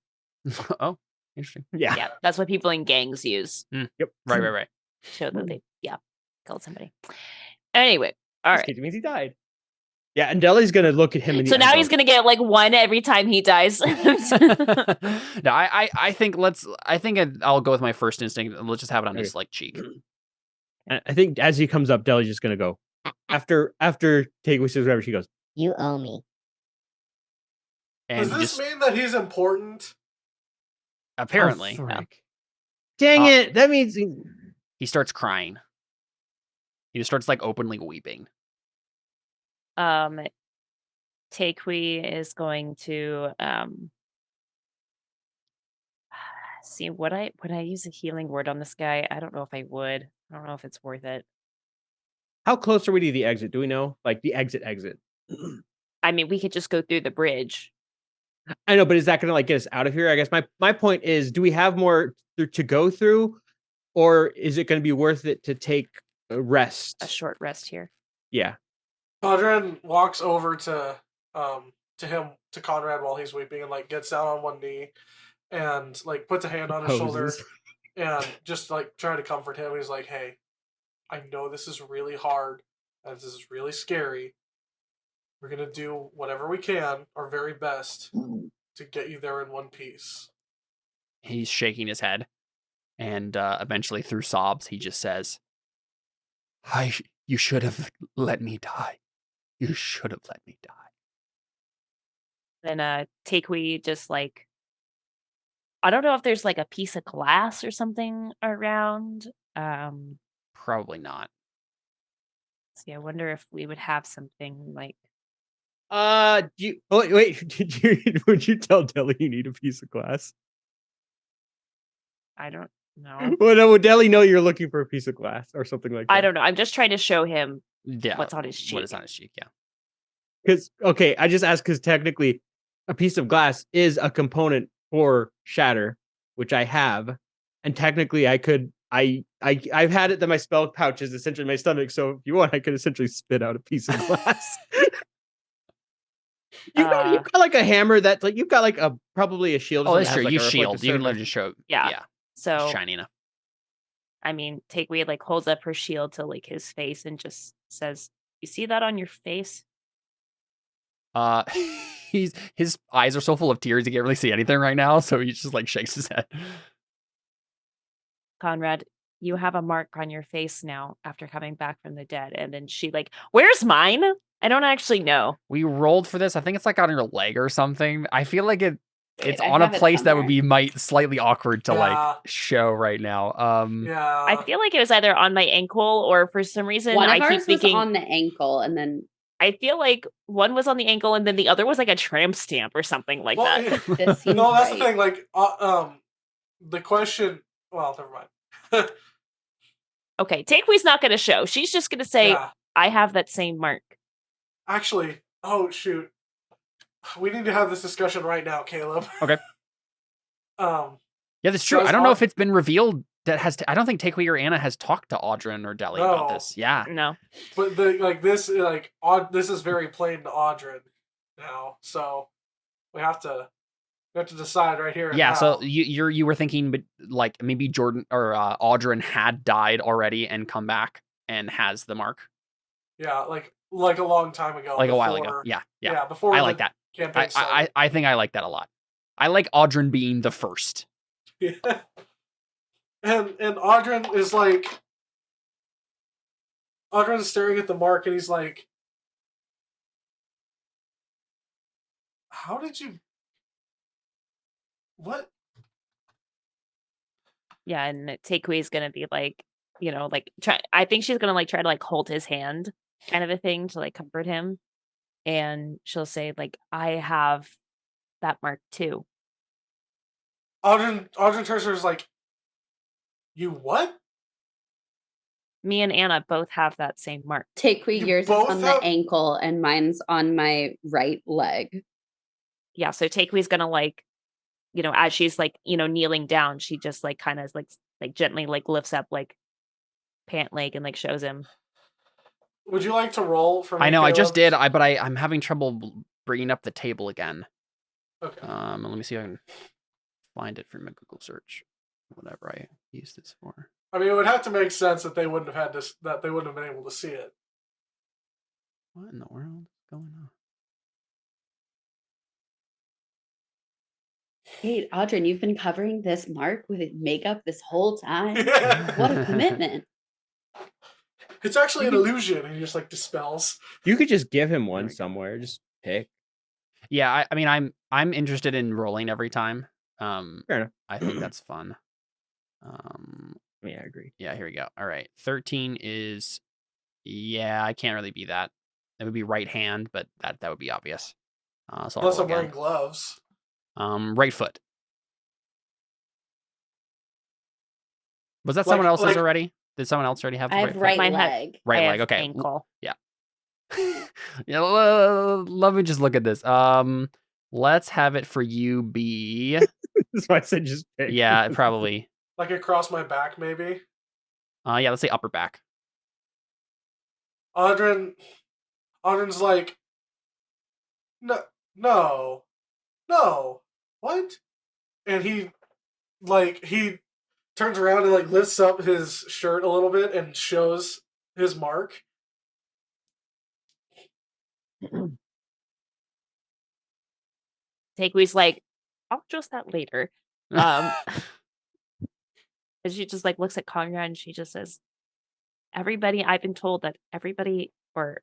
Oh, interesting. Yeah. Yeah, that's what people in gangs use. Yep. Right. Show that they killed somebody. Anyway, all right. It means he died. Yeah, and Deli's gonna look at him in the So now eye he's go, gonna get like one every time he dies. No, I think I'll go with my first instinct. Let's just have it on his like cheek. And I think as he comes up, Deli's just gonna go. After Takeaway says whatever, she goes, You owe me. And Does this mean that he's important? apparently, "Oh, frick. Dang it! That means he starts crying. He just starts like openly weeping. Takui is going to see would I use a healing word on this guy? I don't know if I would. I don't know if it's worth it. How close are we to the exit? Do we know? Like the exit? I mean, we could just go through the bridge. I know, but is that gonna like get us out of here? I guess my point is, do we have more to go through, or is it gonna be worth it to take a rest? A short rest here. Yeah. Audrin walks over to Conrad while he's weeping and like gets down on one knee and like puts a hand on his shoulder Poses. and just like trying to comfort him. He's like, "Hey, I know this is really hard and this is really scary. We're gonna do whatever we can, our very best, to get you there in one piece." He's shaking his head, and eventually, through sobs, he just says, "You should have let me die. You should have let me die." Then Takui just like I don't know if there's like a piece of glass or something around. Probably not. See, I wonder if we would have something like Wait, would you tell Deli you need a piece of glass? I don't know. Well, no, would Deli know you're looking for a piece of glass or something like that? I don't know. I'm just trying to show him Yeah. what's on his cheek. What is on his cheek? Yeah. Because I just asked because technically, a piece of glass is a component for shatter, which I have, and technically I could. I've had it that my spell pouch is essentially my stomach, so if you want, I could essentially spit out a piece of glass. You've got like a hammer that's like you've got like probably a shield. Oh, that that's has, true. like, You a reflective shield. You can surface. literally just show. Yeah. Yeah. So It's shiny enough. I mean, Takui like holds up her shield to like his face and just says, "You see that on your face?" His eyes are so full of tears he can't really see anything right now, so he just like shakes his head. Conrad, you have a mark on your face now after coming back from the dead. And then she like, "Where's mine? I don't actually know." We rolled for this. I think it's like on your leg or something. I feel like it's I on a have it place that would somewhere. be slightly awkward to Yeah. like show right now. Yeah. I feel like it was either on my ankle or for some reason One of I keep ours was thinking on the ankle, and then I feel like one was on the ankle and then the other was like a tramp stamp or something like Well, that. yeah. this seems No, that's the right. thing. Like, the question. Well, never mind. Okay, Takui's not going to show. She's just going to say, Yeah. "I have that same mark." Actually, oh shoot, we need to have this discussion right now, Caleb. Okay. Yeah, Yeah, that's true. Does I don't know Au- if it's been revealed that I don't think Takui or Anna has talked to Audrin or Deli about No. this. Yeah. No. But this is very plain to Audrin now, so we have to decide right here. And Yeah, now. so you were thinking, but like maybe Jordan or Audrin had died already and come back and has the mark Yeah, like a long time ago, like a while ago. Yeah. before I like the that. campaign started. I think I like that a lot. I like Audrin being the first. Yeah. And Audrin is like, Audrin's staring at the mark and he's like, "How did you? What?" Yeah, and Takui's going to be like, like I think she's going to like try to like hold his hand kind of a thing to like comfort him. And she'll say like, "I have that mark too." Audrin turns to her and is like, "You what?" Me and Anna both have that same mark. Takui, You yours is both on have- the ankle, and mine's on my right leg. Yeah, so Takui's going to like as she's like, kneeling down, she just like kind of like gently like lifts up like pant leg and like shows him. Would you like to roll for me? I know, I just Caleb? did, but I'm having trouble bringing up the table again. Okay. Let me see if I can find it from a Google search, whatever I used this for. I mean, it would have to make sense that they wouldn't have had this, that they wouldn't have been able to see it. What in the world is going on? Hey, Audrey, you've been covering this mark with makeup this whole time. What a commitment. It's actually an illusion, and he just like dispels. You could just give him There one we go. somewhere. Just pick. Yeah, I mean, I'm interested in rolling every time. Fair enough. I think that's fun. Yeah, I agree. Yeah, here we go. All right, 13 is, yeah, I can't really be that. That would be right hand, but that would be obvious. So I'll Unless roll I'm wearing again. gloves. Right foot. Was that Like- someone else's like- already? Did someone else already have the I right have foot? right Mine had- leg. Right I leg. have Okay. ankle. Yeah, let me just look at this. Let's have it for you be. That's why I said just pick. Yeah, probably. Like across my back, maybe. Yeah, let's say upper back. Audrin's like, no, what? And he turns around and like lifts up his shirt a little bit and shows his mark. Takewee's like, I'll address that later. And she just like looks at Conrad and she just says, everybody, I've been told that everybody, or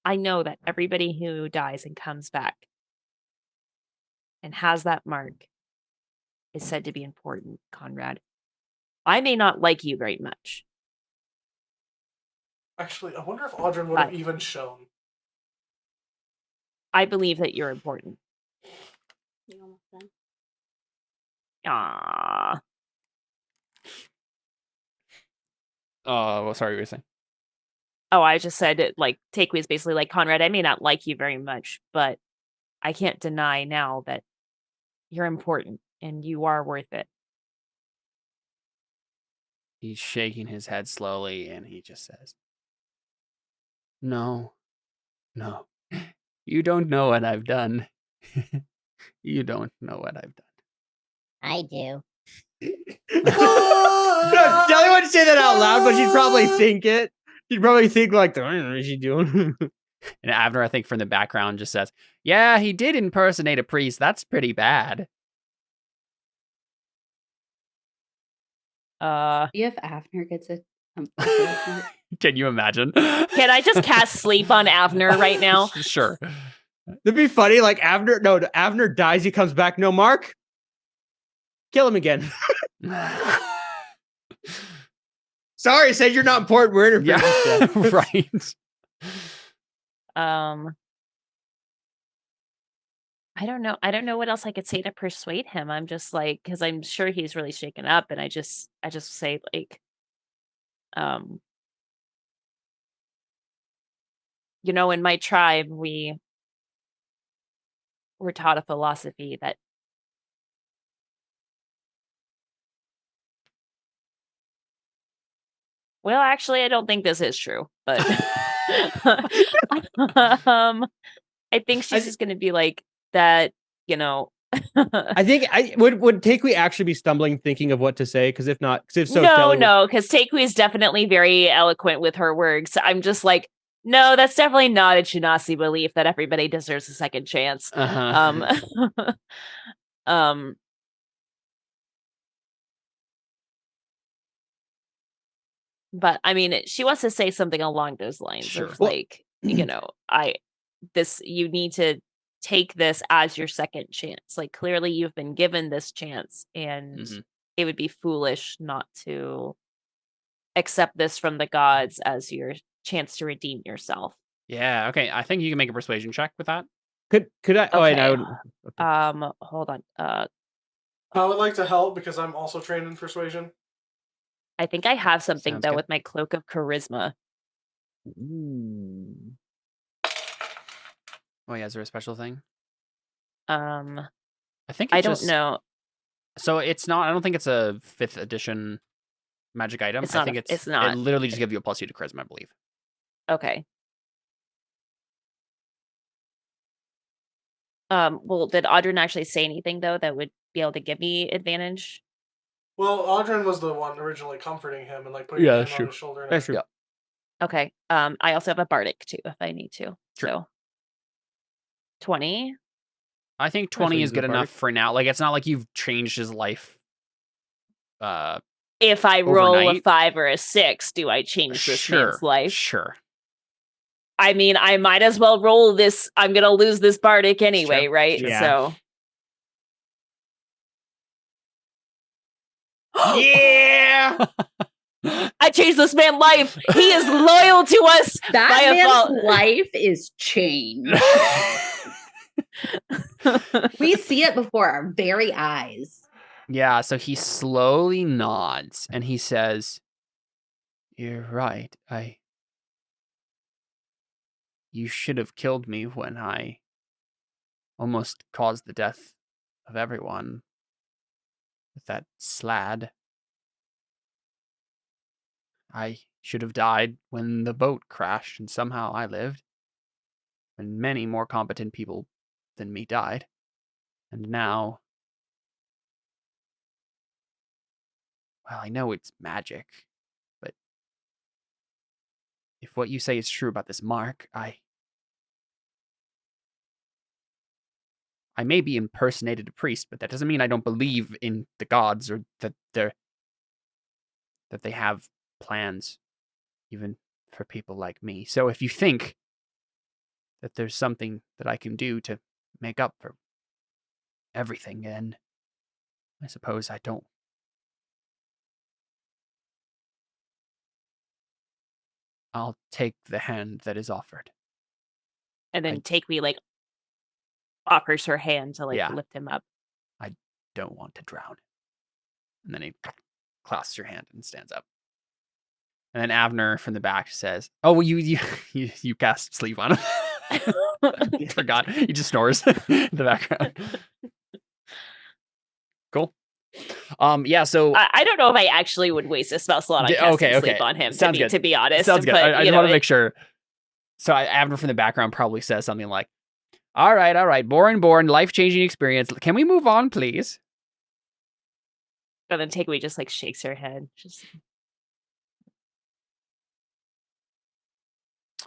I know that everybody who dies and comes back and has that mark is said to be important, Conrad. I may not like you very much. Actually, I wonder if Audrin would have But- even shown. I believe that you're important. You almost done? Ah, Oh, sorry, what were you saying? oh, I just said it, like Takewee is basically like, Conrad, I may not like you very much, but I can't deny now that you're important and you are worth it. He's shaking his head slowly, and he just says, "No, you don't know what I've done. You don't know what I've done." I do. No, Jelly wouldn't say that out loud, but she'd probably think it. She'd probably think like, what is she doing? And Avner, I think from the background, just says, "Yeah, he did impersonate a priest. That's pretty bad." If Avner gets a Can you imagine? Can I just cast sleep on Avner right now? Sure. It'd be funny, like Avner dies, he comes back, no mark. Kill him again. Sorry, said you're not important. We're interfering. Yeah, with death. right. I don't know. I don't know what else I could say to persuade him. I'm just like, because I'm sure he's really shaken up, and I just say like, in my tribe we were taught a philosophy that well, actually, I don't think this is true, but I think she's just going to be like that, I think would Takewee actually be stumbling thinking of what to say? Because if not, because if so, Jelly would- no, because Takewee is definitely very eloquent with her words. I'm just like, no, that's definitely not a Genasi belief that everybody deserves a second chance. Uh-huh. But I mean, she wants to say something along those lines Sure. of Well- like, you need to take this as your second chance. Like, clearly you've been given this chance, and Mhm. it would be foolish not to accept this from the gods as your chance to redeem yourself. Yeah, okay. I think you can make a persuasion check with that. could I? Oh, and I Okay. would. Hold on. I would like to help because I'm also trained in persuasion. I think I have something Sounds though good. with my cloak of charisma. Ooh. Oh yeah, is there a special thing? I think I don't know. So it's not. I don't think it's a 5th edition magic item. It's I not. think It's not. It literally just gives you a +2 to charisma, I believe. Okay. Well, did Audryn actually say anything though that would be able to give me advantage? Well, Audryn was the one originally comforting him and like putting Yeah, his hand sure. on his shoulder. And That's true. Yeah. Okay. I also have a bardic too if I need to. Sure. So 20. I think That's what 20 you is do, good enough Bardic. for now. Like, it's not like you've changed his life. If I roll a Overnight? 5 or a 6, do I change this man's life? Sure. I mean, I might as well roll this. I'm gonna lose this bardic anyway, Sure, right? sure. So Yeah. I changed this man's life. He is loyal to us. That by man's default. life is changed. We see it before our very eyes. Yeah, so he slowly nods and he says, "You're right. You should have killed me when I almost caused the death of everyone with that slad. I should have died when the boat crashed and somehow I lived. And many more competent people than me died. And now, well, I know it's magic, but if what you say is true about this mark, I may be impersonated a priest, but that doesn't mean I don't believe in the gods or that they have plans, even for people like me. So if you think that there's something that I can do to make up for everything, then I suppose I don't. I'll take the hand that is offered. And then Takewee like offers her hand to like Yeah. lift him up. I don't want to drown. And then he clasps your hand and stands up. And then Avner from the back says, "Oh, well, you cast sleep on him." I forgot. He just snores in the background. Cool. Yeah, so I don't know if I actually would waste a spell slot on casting sleep on him. Sounds good. To be honest, Sounds good. But, I just want to make sure. So Avner from the background probably says something like, all right, Boren, life-changing experience. Can we move on, please? And then Takewee just like shakes her head. Just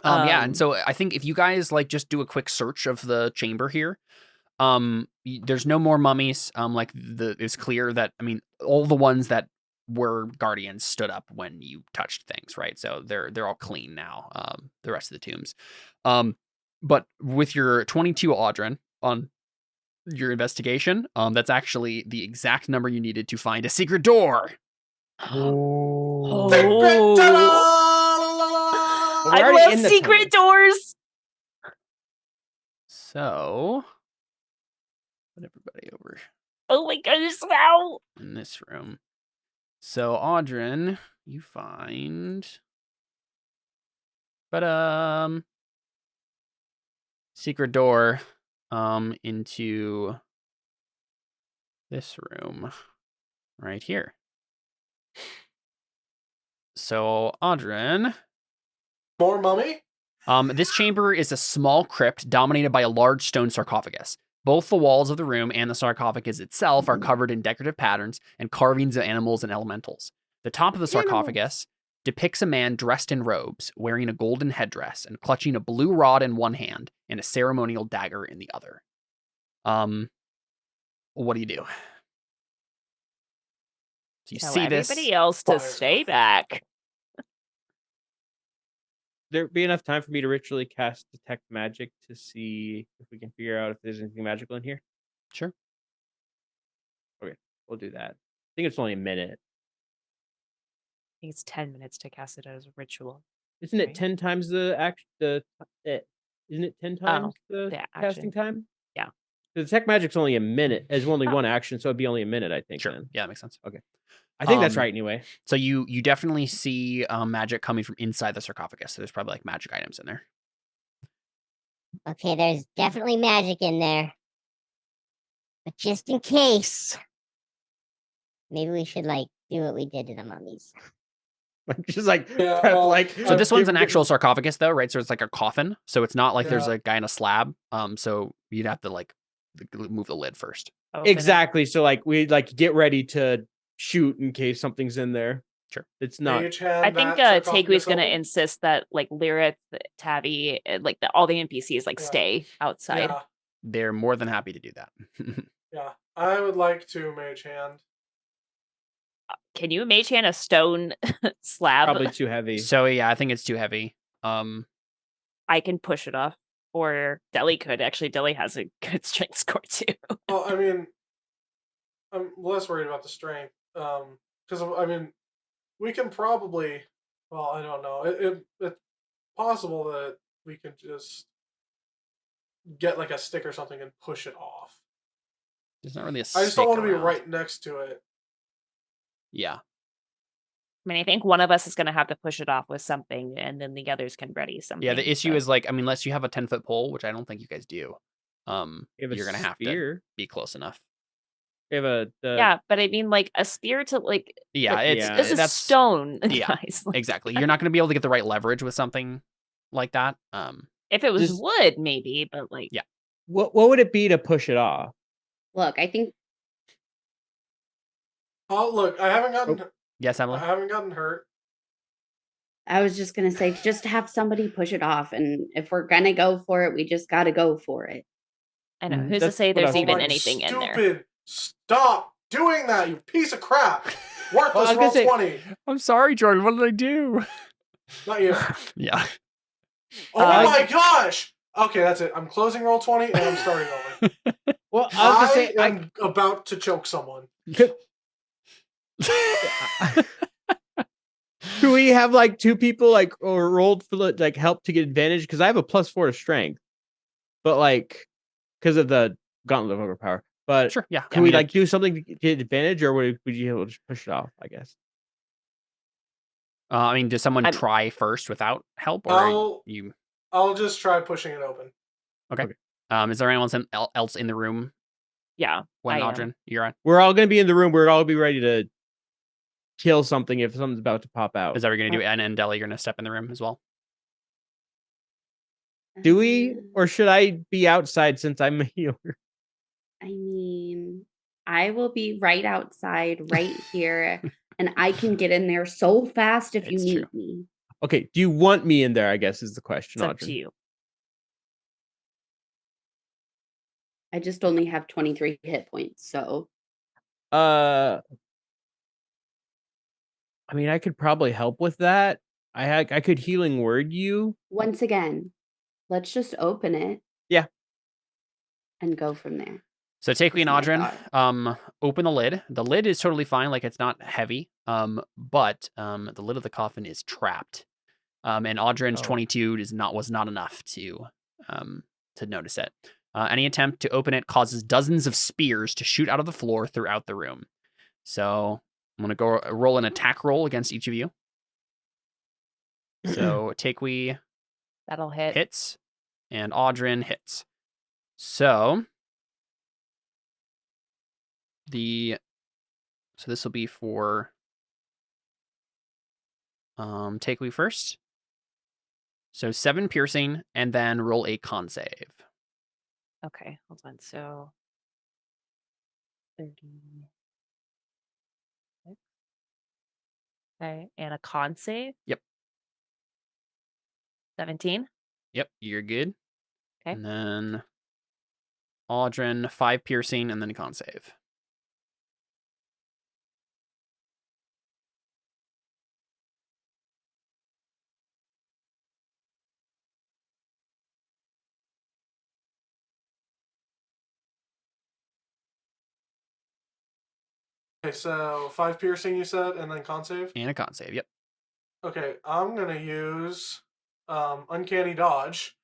yeah, and so I think if you guys like just do a quick search of the chamber here, there's no more mummies. Like it's clear that, I mean, all the ones that were guardians stood up when you touched things, right? So they're all clean now. The rest of the tombs. But with your 22 Audryn on your investigation, that's actually the exact number you needed to find a secret door. Oh. We're I already love in the secret doors. So put everybody over Oh my goodness! Wow. in this room. So Audryn, you find, secret door, into this room right here. So Audryn, More mummy? this chamber is a small crypt dominated by a large stone sarcophagus. Both the walls of the room and the sarcophagus itself are covered in decorative patterns and carvings of animals and elementals. The top of the sarcophagus depicts a man dressed in robes, wearing a golden headdress and clutching a blue rod in one hand and a ceremonial dagger in the other. What do you do? So you Tell see this. everybody else to stay back. There be enough time for me to ritually cast detect magic to see if we can figure out if there's anything magical in here? Sure. Okay, we'll do that. I think it's only a minute. I think it's 10 minutes to cast it as a ritual. Isn't it Right. 10 times the action? Isn't it 10 times the the casting action. time? Yeah. The detect magic's only a minute. It's only one action, so it'd be only a minute, I think. Sure. Then. Yeah, that makes sense. I think that's Um, right anyway. So you definitely see magic coming from inside the sarcophagus. So there's probably like magic items in there. Okay, there's definitely magic in there. But just in case, maybe we should like do what we did to the mummies. Just like Yeah, prep, well, like So this one's an give- actual sarcophagus, though, right? So it's like a coffin. So it's not like there's Yeah. a guy in a slab. So you'd have to like move the lid first. Open it. exactly. So like we like get ready to shoot in case something's in there. Sure. It's not. Mage hand I think that Takewe's sarcophagus going to open? insist that like Lyrith, Tabby, like all the NPCs like Yeah. stay outside. Yeah, They're more than happy to do that. yeah. I would like to mage hand. Can you mage hand a stone slab? Probably too heavy. So yeah, I think it's too heavy. I can push it off. Or Deli could. Actually, Deli has a good strength score too. Well, I mean, I'm less worried about the strength. Because I mean, we can probably. Well, I don't know. It's possible that we can just get like a stick or something and push it off. There's not really a I just don't want to be around. right next to it. Yeah. I mean, I think one of us is going to have to push it off with something, and then the others can ready something. Yeah, the issue but- is like, I mean, unless you have a 10-foot pole, which I don't think you guys do, You have a you're gonna have to spear. be close enough. You have a yeah, but I mean, like a spear to like. Yeah, but it's Yeah, this is that's stone, yeah, guys. Like, exactly. You're not gonna be able to get the right leverage with something like that. if it was Just- wood, maybe, but like. Yeah. What would it be to push it off? Look, I think Oh, look, I haven't gotten. Yes, I Emily. haven't gotten hurt. I was just gonna say, just have somebody push it off, and if we're gonna go for it, we just gotta go for it. I know. Mm, Who's to that's say what I there's was even my anything in there? stupid, stop doing that, you piece of crap! Well, I Worthless was roll gonna say- 20. I'm sorry, Jordan. What did I do? Not you. Yeah. Oh my gosh! Okay, that's it. I'm closing roll 20 and I'm starting over. Well, I was gonna say I am about to choke someone. do we have like two people like or rolled for like help to get advantage? Because I have a +4 to strength, but like because of the gauntlet of overpower. But Sure. Yeah. can we like do something to get advantage, or would you able to just push it off? I guess. I mean, does someone I'm- try first without help, or I'll- you? I'll just try pushing it open. Is there anyone else in the room Yeah. when I am. Audrin, you're on? We're all gonna be in the room. We're all be ready to kill something if something's about to pop out. Is that what you're gonna do? And Deli, you're gonna step in the room as well. Do we, or should I be outside since I'm a healer? I mean, I will be right outside, right here, and I can get in there so fast if you It's need true. me. Okay, do you want me in there? I guess is the question. It's up to Audrey. you. I just only have 23 hit points, so I mean, I could probably help with that. I could healing word you. once again, let's just open it. Yeah. And go from there. So Takei and That's my Audrin, open the lid. The lid is totally fine, like it's not heavy. But the lid of the coffin is trapped. And Audrin's Oh. 22 was not enough to notice it. Any attempt to open it causes dozens of spears to shoot out of the floor throughout the room. So I'm gonna go roll an attack roll against each of you. So Takei That'll hit. hits, and Audrin hits. So this will be for Takei first. So 7 piercing, and then roll a con save. Okay, hold on. So 30. Okay, and a con save. Yep. 17. Yep, you're good. Okay. And then Audrin, 5 piercing, and then a con save. Okay, so 5 piercing you said, and then con save? And a con save, yep. Okay, I'm gonna use uncanny dodge.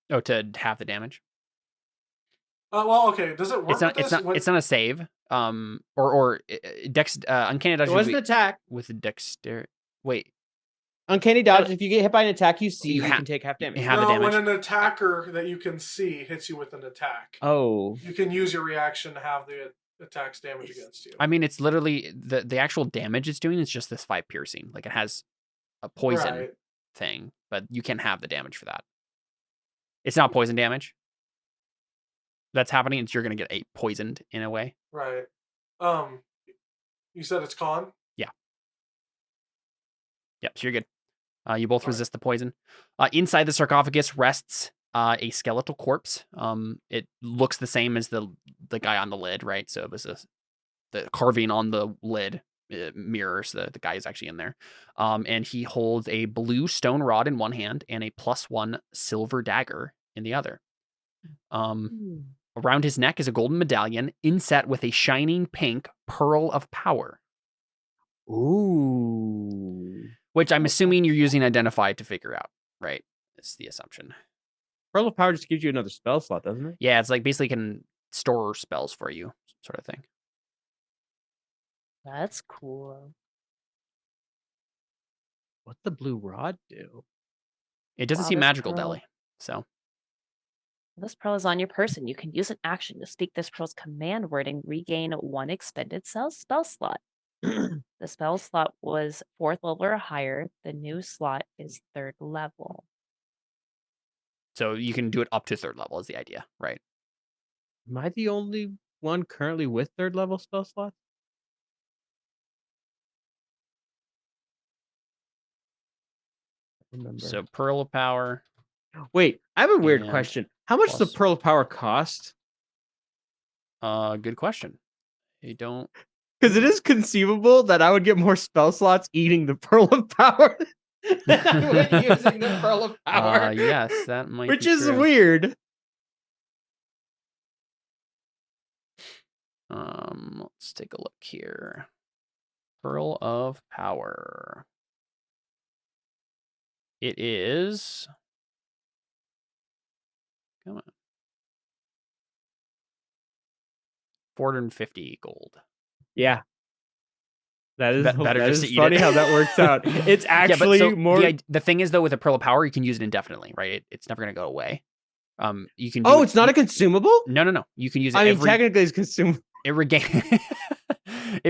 Oh, to half the damage. Well, okay, does it work? It's not. with It's this? not. It's not a save. Or dex. Uncanny dodge It was an usually attack. with a dexterity. Wait. Uncanny dodge. If you get hit by an attack you see, you can take half damage. Have the No, damage. when an attacker that you can see hits you with an attack, Oh. you can use your reaction to have the attack's damage against you. I mean, it's literally the actual damage it's doing is just this 5 piercing. Like it has a poison Right. thing, but you can have the damage for that. It's not poison damage that's happening. It's you're gonna get poisoned in a way. Right. You said it's con? Yep, so you're good. You both Alright. resist the poison. Inside the sarcophagus rests a skeletal corpse. It looks the same as the guy on the lid, right? So it was the carving on the lid mirrors the guy is actually in there. And he holds a blue stone rod in one hand and a +1 silver dagger in the other. Around his neck is a golden medallion inset with a shining pink pearl of power. Ooh. Which I'm assuming you're using identify to figure out, right? That's the assumption. Pearl of Power just gives you another spell slot, doesn't it? Yeah, it's like basically can store spells for you, sort of thing. That's cool. What's the blue rod do? It doesn't Wow, seem this magical, pearl. Deli. So This pearl is on your person. You can use an action to speak this pearl's command word and regain 1 expended spell slot. The spell slot was 4th level or higher. The new slot is 3rd level. you can do it up to 3rd level is the idea, right? Am I the only one currently with 3rd level spell slots? Remember. So Pearl of Power. Wait, I have a weird And question. How much does plus- the Pearl of Power cost? Good question. You don't. Because it is conceivable that I would get more spell slots eating the Pearl of Power than I would using the Pearl of Power. Yes, that might. Which be is true. weird. Let's take a look here. Pearl of Power. It is. Come on. 450 gold. Yeah. That is, Better that just is to eat funny it. how that works out. It's actually so more. The thing is though, with a Pearl of Power, you can use it indefinitely, right? It's never going to go away. You can. Oh, it's not a consumable? No. You can use it. I mean, technically, it's consumable. It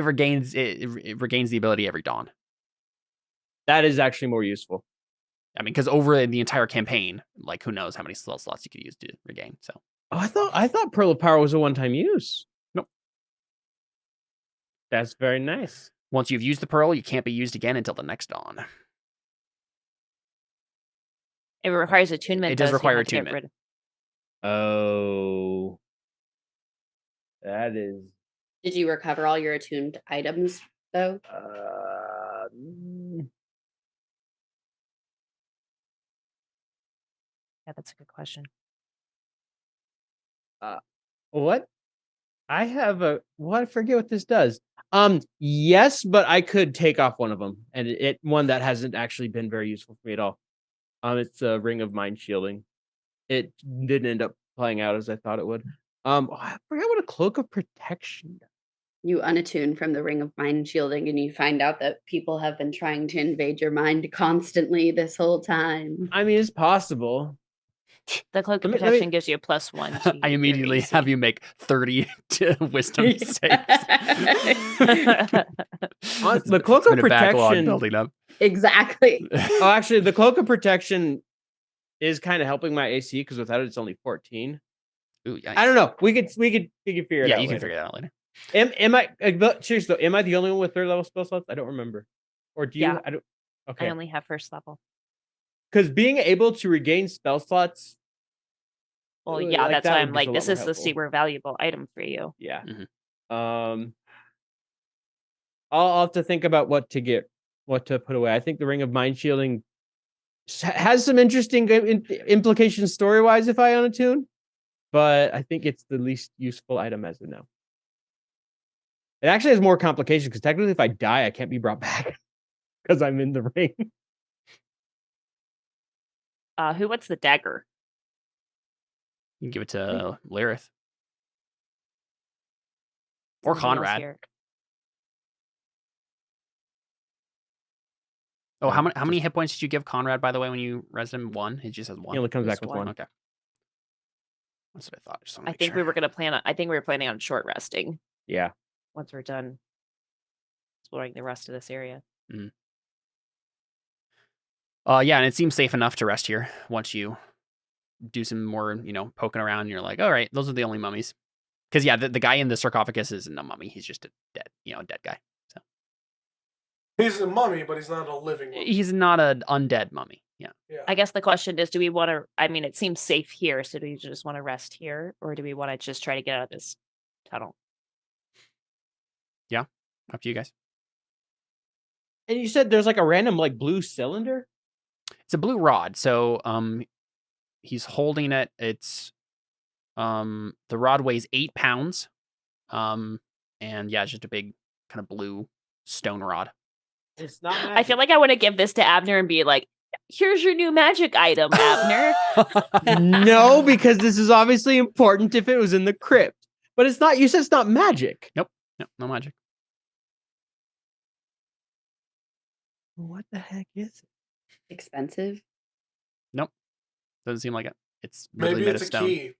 regains the ability every dawn. That is actually more useful. I mean, because over the entire campaign, like who knows how many spell slots you could use to regain. So. Oh, I thought Pearl of Power was a one-time use. Nope. That's very nice. Once you've used the pearl, you can't be used again until the next dawn. It requires attunement. It does though, so you require have to get attunement. rid of- Oh. That is. Did you recover all your attuned items though? Yeah, that's a good question. What? I have a. Well, I forget what this does. Yes, but I could take off one of them, and one that hasn't actually been very useful for me at all. It's a Ring of Mind Shielding. It didn't end up playing out as I thought it would. I forgot what a Cloak of Protection does. You unattune from the Ring of Mind Shielding and you find out that people have been trying to invade your mind constantly this whole time. I mean, it's possible. The cloak of Let me- protection gives you a +1. To I your immediately AC. have you make 30 wisdom saves. The Cloak It's of been a backlog Protection. building up. Exactly. Oh, actually, the Cloak of Protection is kind of helping my AC because without it, it's only 14. Ooh, I don't know. We could figure it out. Yeah, you can later. figure that out later. Am I seriously though? Am I the only one with 3rd level spell slots? I don't remember. Or do you? Yeah. I don't. Okay. I only have 1st level. Because being able to regain spell slots. Well, Like, yeah, that's that why would I'm be a like, lot this more is the helpful. super valuable item for you. Yeah. Mhm. I'll have to think about what to put away. I think the Ring of Mind Shielding has some interesting implications story wise if I unattune, but I think it's the least useful item as of now. It actually has more complications because technically, if I die, I can't be brought back because I'm in the ring. Who wants the dagger? You can give it to Lyrith. Or Somebody else Conrad. here. Oh, how Um, many hit points did you give Conrad, by the way, when you resed him? 1? He just has 1. He only comes Just back with one. one. Okay. That's what I thought. Just want to I make think sure. we were gonna I think we were planning on short resting Yeah. once we're done exploring the rest of this area. Yeah, and it seems safe enough to rest here once you do some more, poking around. And you're like, all right, those are the only mummies. Because yeah, the guy in the sarcophagus isn't a mummy. He's just a dead guy. So He's a mummy, but he's not a living mummy. he's not an undead mummy. Yeah. Yeah. I guess the question is, do we want to? I mean, it seems safe here, so do we just want to rest here, or do we want to just try to get out of this tunnel? Yeah. Up to you guys. And you said there's like a random like blue cylinder? It's a blue rod. So he's holding it. It's the rod weighs 8 pounds. And yeah, it's just a big kind of blue stone rod. It's not magic. I feel like I want to give this to Abner and be like, "Here's your new magic item, Abner." No, because this is obviously important if it was in the crypt. But it's not. You said it's not magic. No, no magic. What the heck is it? Expensive. Doesn't seem like it. It's really Maybe made it's of a stone. key.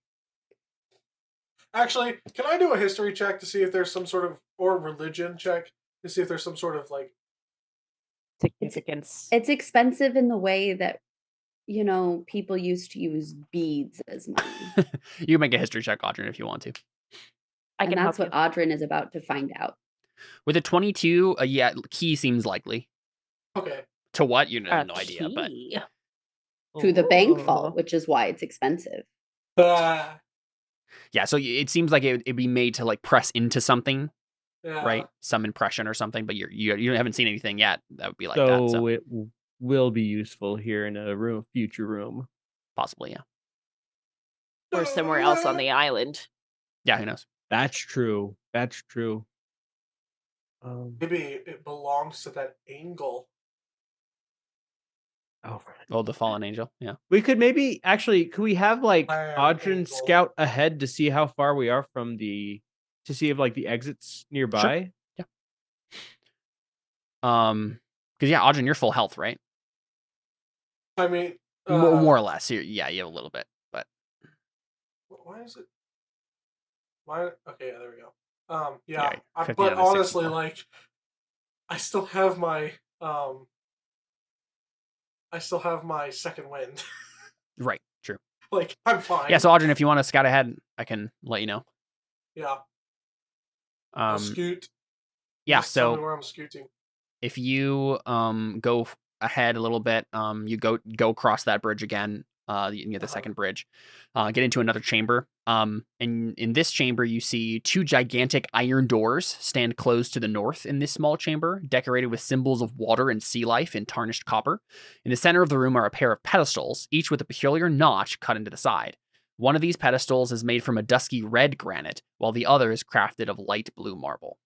Actually, can I do a history check to see if there's some sort of, or religion check to see if there's some sort of like Significance. It's expensive in the way that, people used to use beads as money. You can make a history check, Audrey, if you want to. I And can that's help what you. Audrin is about to find out. With a 22, yeah, key seems likely. okay. To what? You A have no idea, but key. To the bank Ooh. vault, which is why it's expensive. Ah, yeah, so it seems like it'd be made to like press into something, yeah. right? Some impression or something, but you haven't seen anything yet. That would be like that. So it will be useful here in a future room. possibly, yeah. Or somewhere else on the island. Yeah, who knows? That's true. That's true. Maybe it belongs to that angle. Oh, the fallen angel. Yeah. We could maybe could we have like Fire Audrin angle. scout ahead to see how far we are from to see if like the exits nearby? Because yeah, Audrey, you're full health, right? I mean, More or less. Yeah, you have a little bit, but why is it? Why? Okay, yeah, there we go. Yeah, yeah. 50 But out of honestly, 64. like, I still have my second wind. Right, true. Like, I'm fine. Yeah, so Audrey, if you want to scout ahead, I can let you know. Yeah. I'll scoot. Yeah, Just tell me so where I'm scooting. if you go ahead a little bit, you go across that bridge again. You can get the second bridge, get into another chamber. And in this chamber, you see 2 gigantic iron doors stand closed to the north in this small chamber, decorated with symbols of water and sea life in tarnished copper. In the center of the room are a pair of pedestals, each with a peculiar notch cut into the side. One of these pedestals is made from a dusky red granite, while the other is crafted of light blue marble.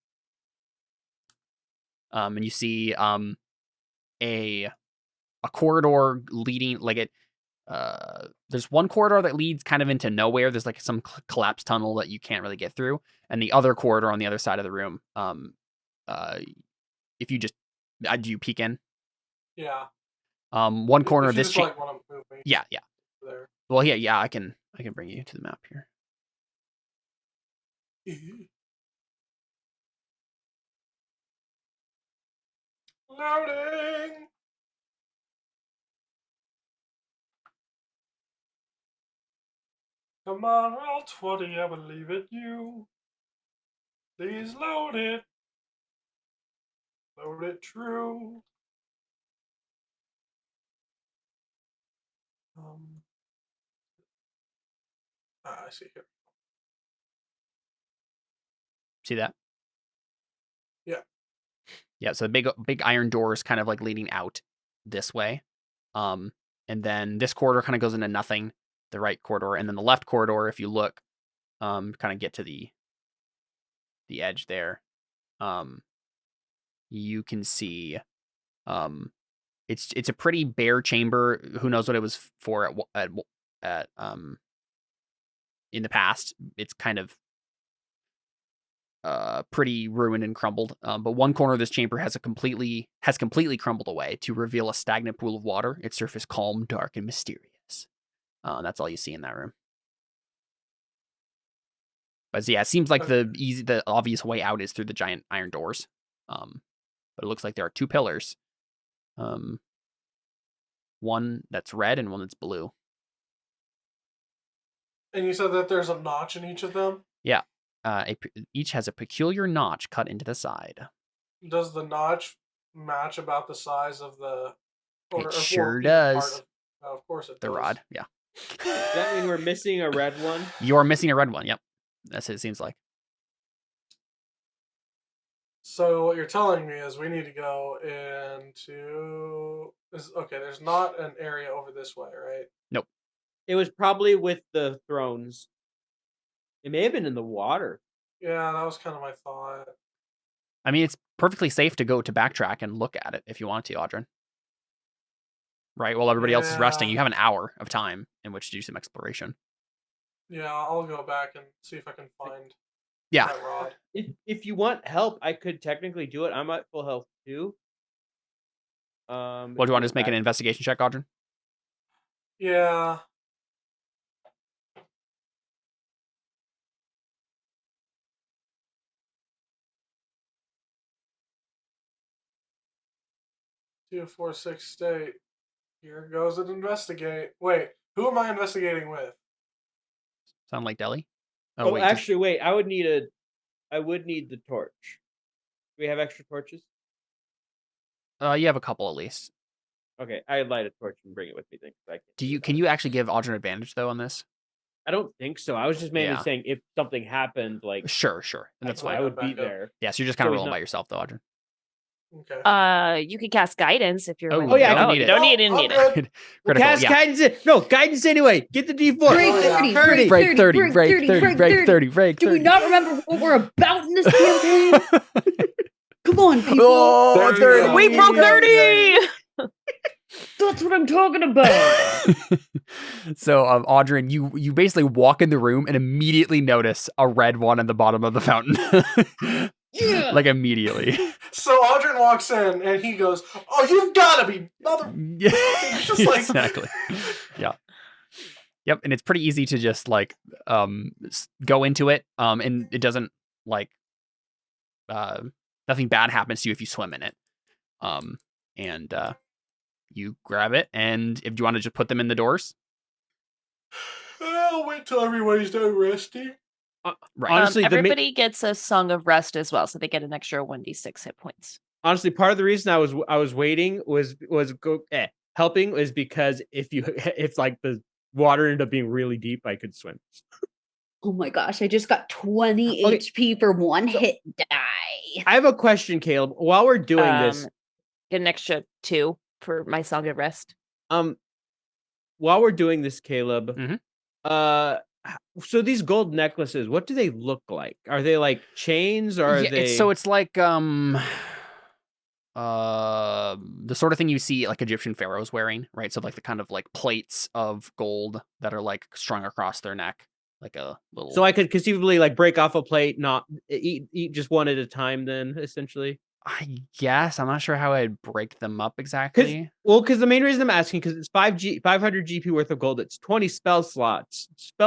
And you see a corridor leading, like it. There's one corridor that leads kind of into nowhere. There's like some collapsed tunnel that you can't really get through, and the other corridor on the other side of the room. If you just do you peek in? Yeah. One corner If of you this. just, like, want to move me Yeah. there. Well, yeah. I can bring you to the map here. Loading. Come on, roll 20, I believe it, you. Please load it. Load it true. I see here. See that? Yeah. Yeah, so the big iron doors kind of like leading out this way. And then this corridor kind of goes into nothing, the right corridor, and then the left corridor, if you look, kind of get to the edge there. You can see it's a pretty bare chamber. Who knows what it was for at in the past. It's kind of pretty ruined and crumbled. But one corner of this chamber has completely crumbled away to reveal a stagnant pool of water. Its surface calm, dark, and mysterious. That's all you see in that room. But yeah, it seems like the obvious way out is through the giant iron doors. But it looks like there are two pillars. One that's red and one that's blue. And you said that there's a notch in each of them? Yeah. Each has a peculiar notch cut into the side. Does the notch match about the size of the... It sure does. Of course it does. The rod, yeah. Does that mean we're missing a red one? You're missing a red one, yep. That's what it seems like. So what you're telling me is we need to go into... Okay, there's not an area over this way, right? Nope. It was probably with the thrones. It may have been in the water. Yeah, that was kind of my thought. I mean, it's perfectly safe to go to backtrack and look at it if you want to, Audrin. Right? While everybody else is resting, you have an hour of time in which to do some exploration. Yeah, I'll go back and see if I can find that rod. If you want help, I could technically do it. I'm at full health too. Well, do you want to just make an investigation check, Audrin? Yeah. Two, 4, 6 state. Here goes an investigate. Wait, who am I investigating with? Sound like Delhi? Oh, wait, actually, wait. I would need the torch. Do we have extra torches? You have a couple at least. Okay, I light a torch and bring it with me. Can you actually give Audrin advantage though on this? I don't think so. I was just mainly saying if something happened, like sure, and that's fine. I would be there. Yeah, so you're just kind of rolling by yourself though, Audrin. Okay. You could cast guidance if you're. Oh yeah, you don't need it. Cast guidance. No guidance anyway. Get the D4. Break 30. Break 30. Do we not remember what we're about in this campaign? Come on, people. Oh, 30. We broke 30. That's what I'm talking about. So, Audrin, you basically walk in the room and immediately notice a red one at the bottom of the fountain. Yeah. Like immediately. So Audrin walks in and he goes, "Oh, you've got to be mother." Just like exactly. Yeah. Yep, and it's pretty easy to just like go into it, and it doesn't like nothing bad happens to you if you swim in it, and you grab it, and if you want to just put them in the doors. I'll wait till everybody's done resting. Right. Honestly, everybody gets a Song of Rest as well, so they get an extra 1d6 hit points. Honestly, part of the reason I was waiting was helping is because if like the water ended up being really deep, I could swim. Oh my gosh, I just got 20 HP for one hit die. I have a question, Caleb. While we're doing this, get an extra 2 for my Song of Rest. While we're doing this, Caleb, so these gold necklaces, what do they look like? Are they like chains or are they? It's like the sort of thing you see like Egyptian pharaohs wearing, right? So like the kind of like plates of gold that are like strung across their neck, like a little. So I could conceivably like break off a plate, not eat just one at a time. Then essentially, I guess I'm not sure how I'd break them up exactly. Because the main reason I'm asking because it's 500 GP worth of gold. It's 20 spell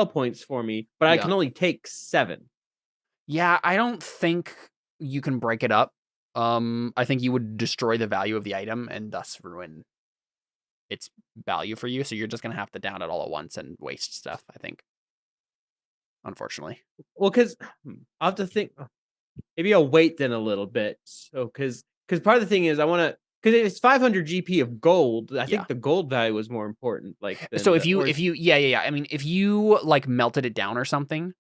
points for me, but I can only take 7. Yeah, I don't think you can break it up. I think you would destroy the value of the item and thus ruin its value for you. So you're just gonna have to down it all at once and waste stuff, I think. Unfortunately. Well, because I'll have to think. Maybe I'll wait then a little bit. So, because part of the thing is I want to, because it's 500 GP of gold. I think the gold value was more important. Like, so if you, I mean, if you like melted it down or something,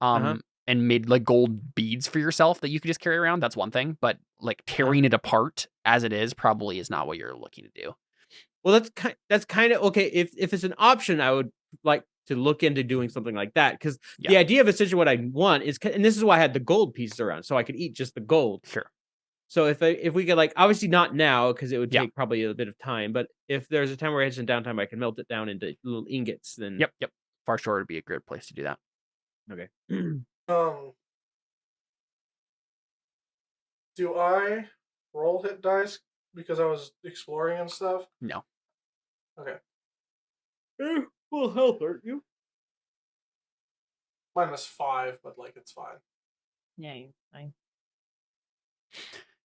and made like gold beads for yourself that you could just carry around, that's one thing. But like tearing it apart as it is probably is not what you're looking to do. Well, that's kind of okay. If it's an option, I would like to look into doing something like that because the idea of essentially what I want is, and this is why I had the gold pieces around, so I could eat just the gold. Sure. So if we could like, obviously not now because it would take probably a bit of time, but if there's a time where I had some downtime, I can melt it down into little ingots. Then yep. Far Shore would be a good place to do that. Okay. Do I roll hit dice because I was exploring and stuff? No. Okay. Full health, aren't you? -5, but like it's fine. Yeah, you're fine.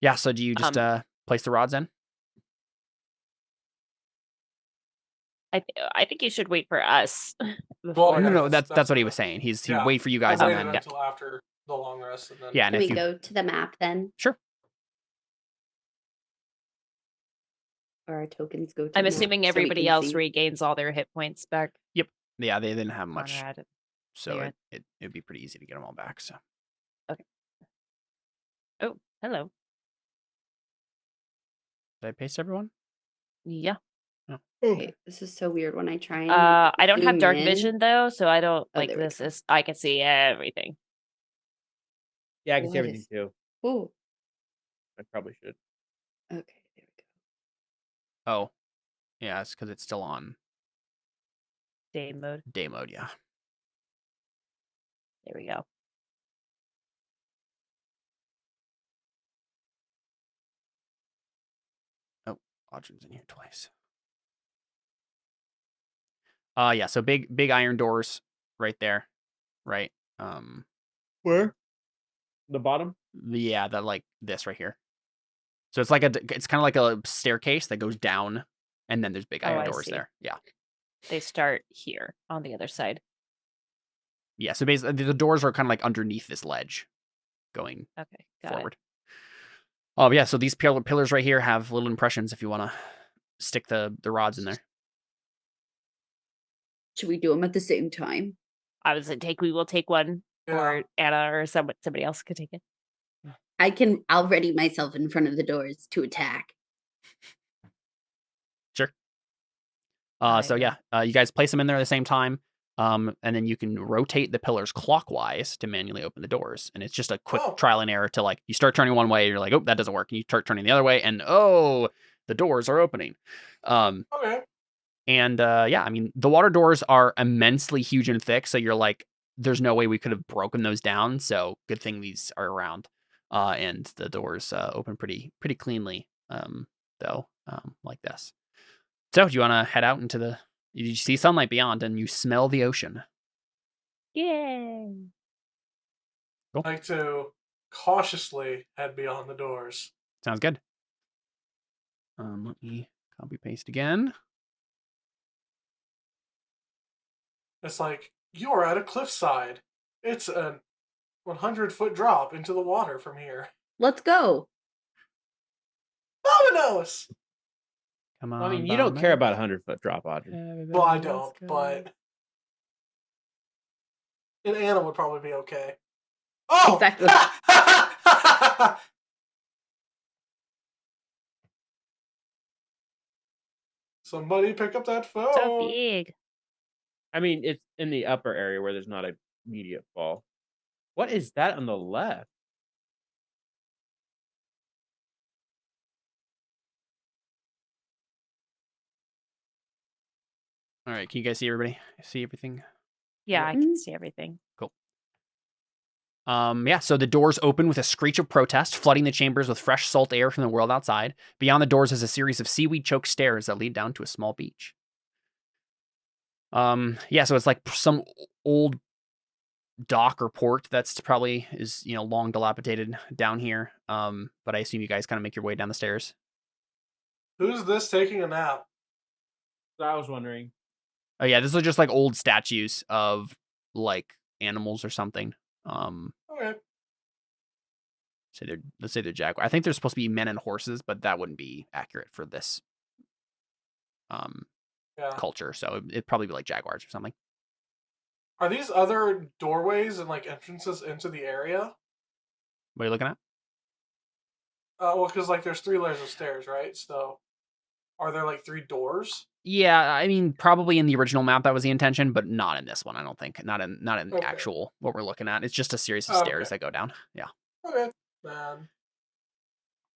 Yeah. So do you just place the rods in? I think you should wait for us. Well, yeah, No. That's what he the- was saying. He yeah, wait for you I guys and waited then until after the long rest, and then yeah. And Can if we you go to the map then? sure. Or our tokens go to I'm the map assuming so we everybody can else see? regains all their hit points back. Yeah, they didn't have much, Conrad. so Clear it'd be pretty easy to get them all back. So Oh, hello. did I paste everyone? Yeah. Okay, this is so weird when I try and I don't have zoom dark in. vision though, so I don't Oh, like there we this go. is I can see everything. Yeah, I can see What everything is- too. Oh, I probably should. okay, there we go. Oh, yeah, it's because it's still on Day mode. day mode. Yeah. There we go. Audrey's in here twice. Yeah, so big iron doors right there. Right. Where? The bottom? Yeah, that like this right here. So it's it's kind of like a staircase that goes down, and then there's big Oh, iron I doors see. there. Yeah. They start here on the other side. Yeah, so basically the doors are kind of like underneath this ledge going Okay, got forward. Oh, yeah, so these pillars right here have little impressions if you want to stick the rods in there. Should we do them at the same time? I was we will take one, Yeah. or Anna or somebody else could take it. I'll ready myself in front of the doors to attack. Sure. I So yeah, you guys place them in there at the same time. And then you can rotate the pillars clockwise to manually open the doors. And it's just a quick Oh. trial and error to like, you start turning one way, you're like, oh, that doesn't work. And you start turning the other way, and oh, the doors are opening. Okay. And yeah, I mean, the water doors are immensely huge and thick. So you're like, there's no way we could have broken those down. So good thing these are around. And the doors open pretty cleanly, though, like this. So do you want to head out into the... You see sunlight beyond, and you smell the ocean. Yay! Cool. I like to cautiously head beyond the doors. Sounds good. Let me copy paste again. It's like, you are at a cliffside. It's a 100-foot drop into the water from here. Let's go. Dominoes! Come on. I mean, you don't care about a 100-foot drop, Audrey. Well, I don't, but... And Anna would probably be okay. Oh! Exactly. Somebody pick up that phone. So big. I mean, it's in the upper area where there's not a immediate fall. What is that on the left? All right, can you guys see everybody? See everything? Yeah, I Mhm. can see everything. Yeah, so the doors open with a screech of protest, flooding the chambers with fresh salt air from the world outside. Beyond the doors is a series of seaweed-choked stairs that lead down to a small beach. Yeah, so it's like some old dock or port that's probably is, long dilapidated down here. But I assume you guys kind of make your way down the stairs. Who's this taking a nap? I was wondering. Oh yeah, this is just like old statues of like animals or something. Okay. Let's say they're jaguar. I think they're supposed to be men and horses, but that wouldn't be accurate for this Yeah. culture. So it'd probably be like jaguars or something. Are these other doorways and like entrances into the area? What are you looking at? Well, because like there's 3 layers of stairs, right? So, are there like 3 doors? Yeah, I mean, probably in the original map that was the intention, but not in this one. I don't think. Not in Okay. actual what we're looking at. It's just a series of Okay. stairs that go down. Yeah. Okay, then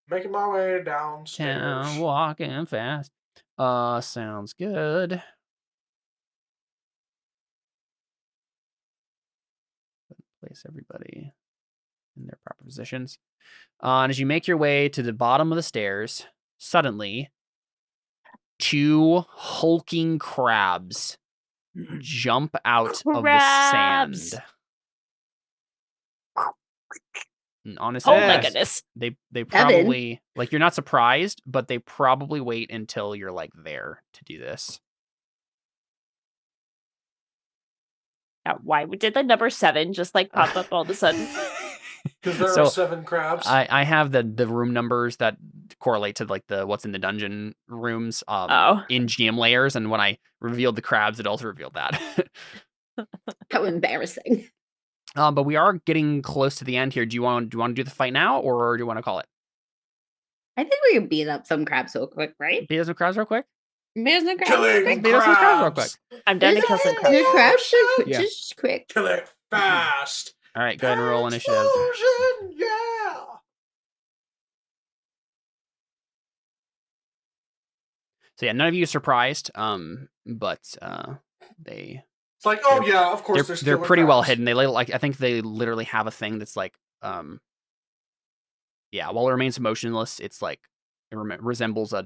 making my way downstairs. Town walking fast. Sounds good. Place everybody in their proper positions. And as you make your way to the bottom of the stairs, suddenly 2 hulking crabs jump out of the Crabs. sand. And honestly, Oh my Yes. goodness. they probably like you're not surprised, but they probably wait until you're like there to do this. Now, why did the number 7 just like pop up all of a sudden? Because there So, are 7 crabs. I have the room numbers that correlate to like the what's in the dungeon rooms Oh. in GM layers, and when I revealed the crabs, it also revealed that. How embarrassing. But we are getting close to the end here. Do you want to do the fight now, or do you want to call it? I think we can beat up some crabs real quick, right? Beat us some crabs real quick. Beat up some crabs Killing real quick. Beat us some crabs real quick. I'm done to kill some crabs. Your crabs Yeah. just quick. Kill it fast. All right, go ahead and roll initiative. Explosion, yeah. So yeah, none of you are surprised. But they It's like, oh They're- yeah, of course. they're there's they're killer pretty well crabs. hidden. They like I think they literally have a thing that's like yeah, while it remains motionless, it's like it resembles a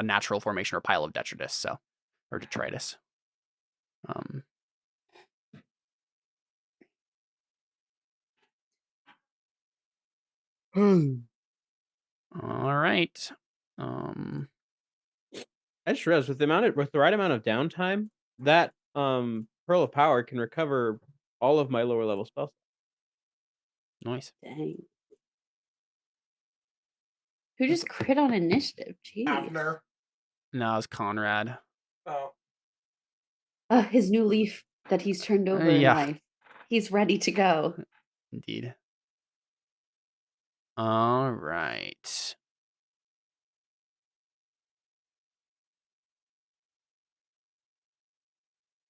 natural formation or pile of detritus, so or detritus. All right. I just realized with the right amount of downtime, that Pearl of Power can recover all of my lower level spells. Nice. Dang. Who just crit on initiative? Jeez. Abner. No, it's Conrad. Oh. His new leaf that he's turned over in yeah. life. He's ready to go. Indeed. All right.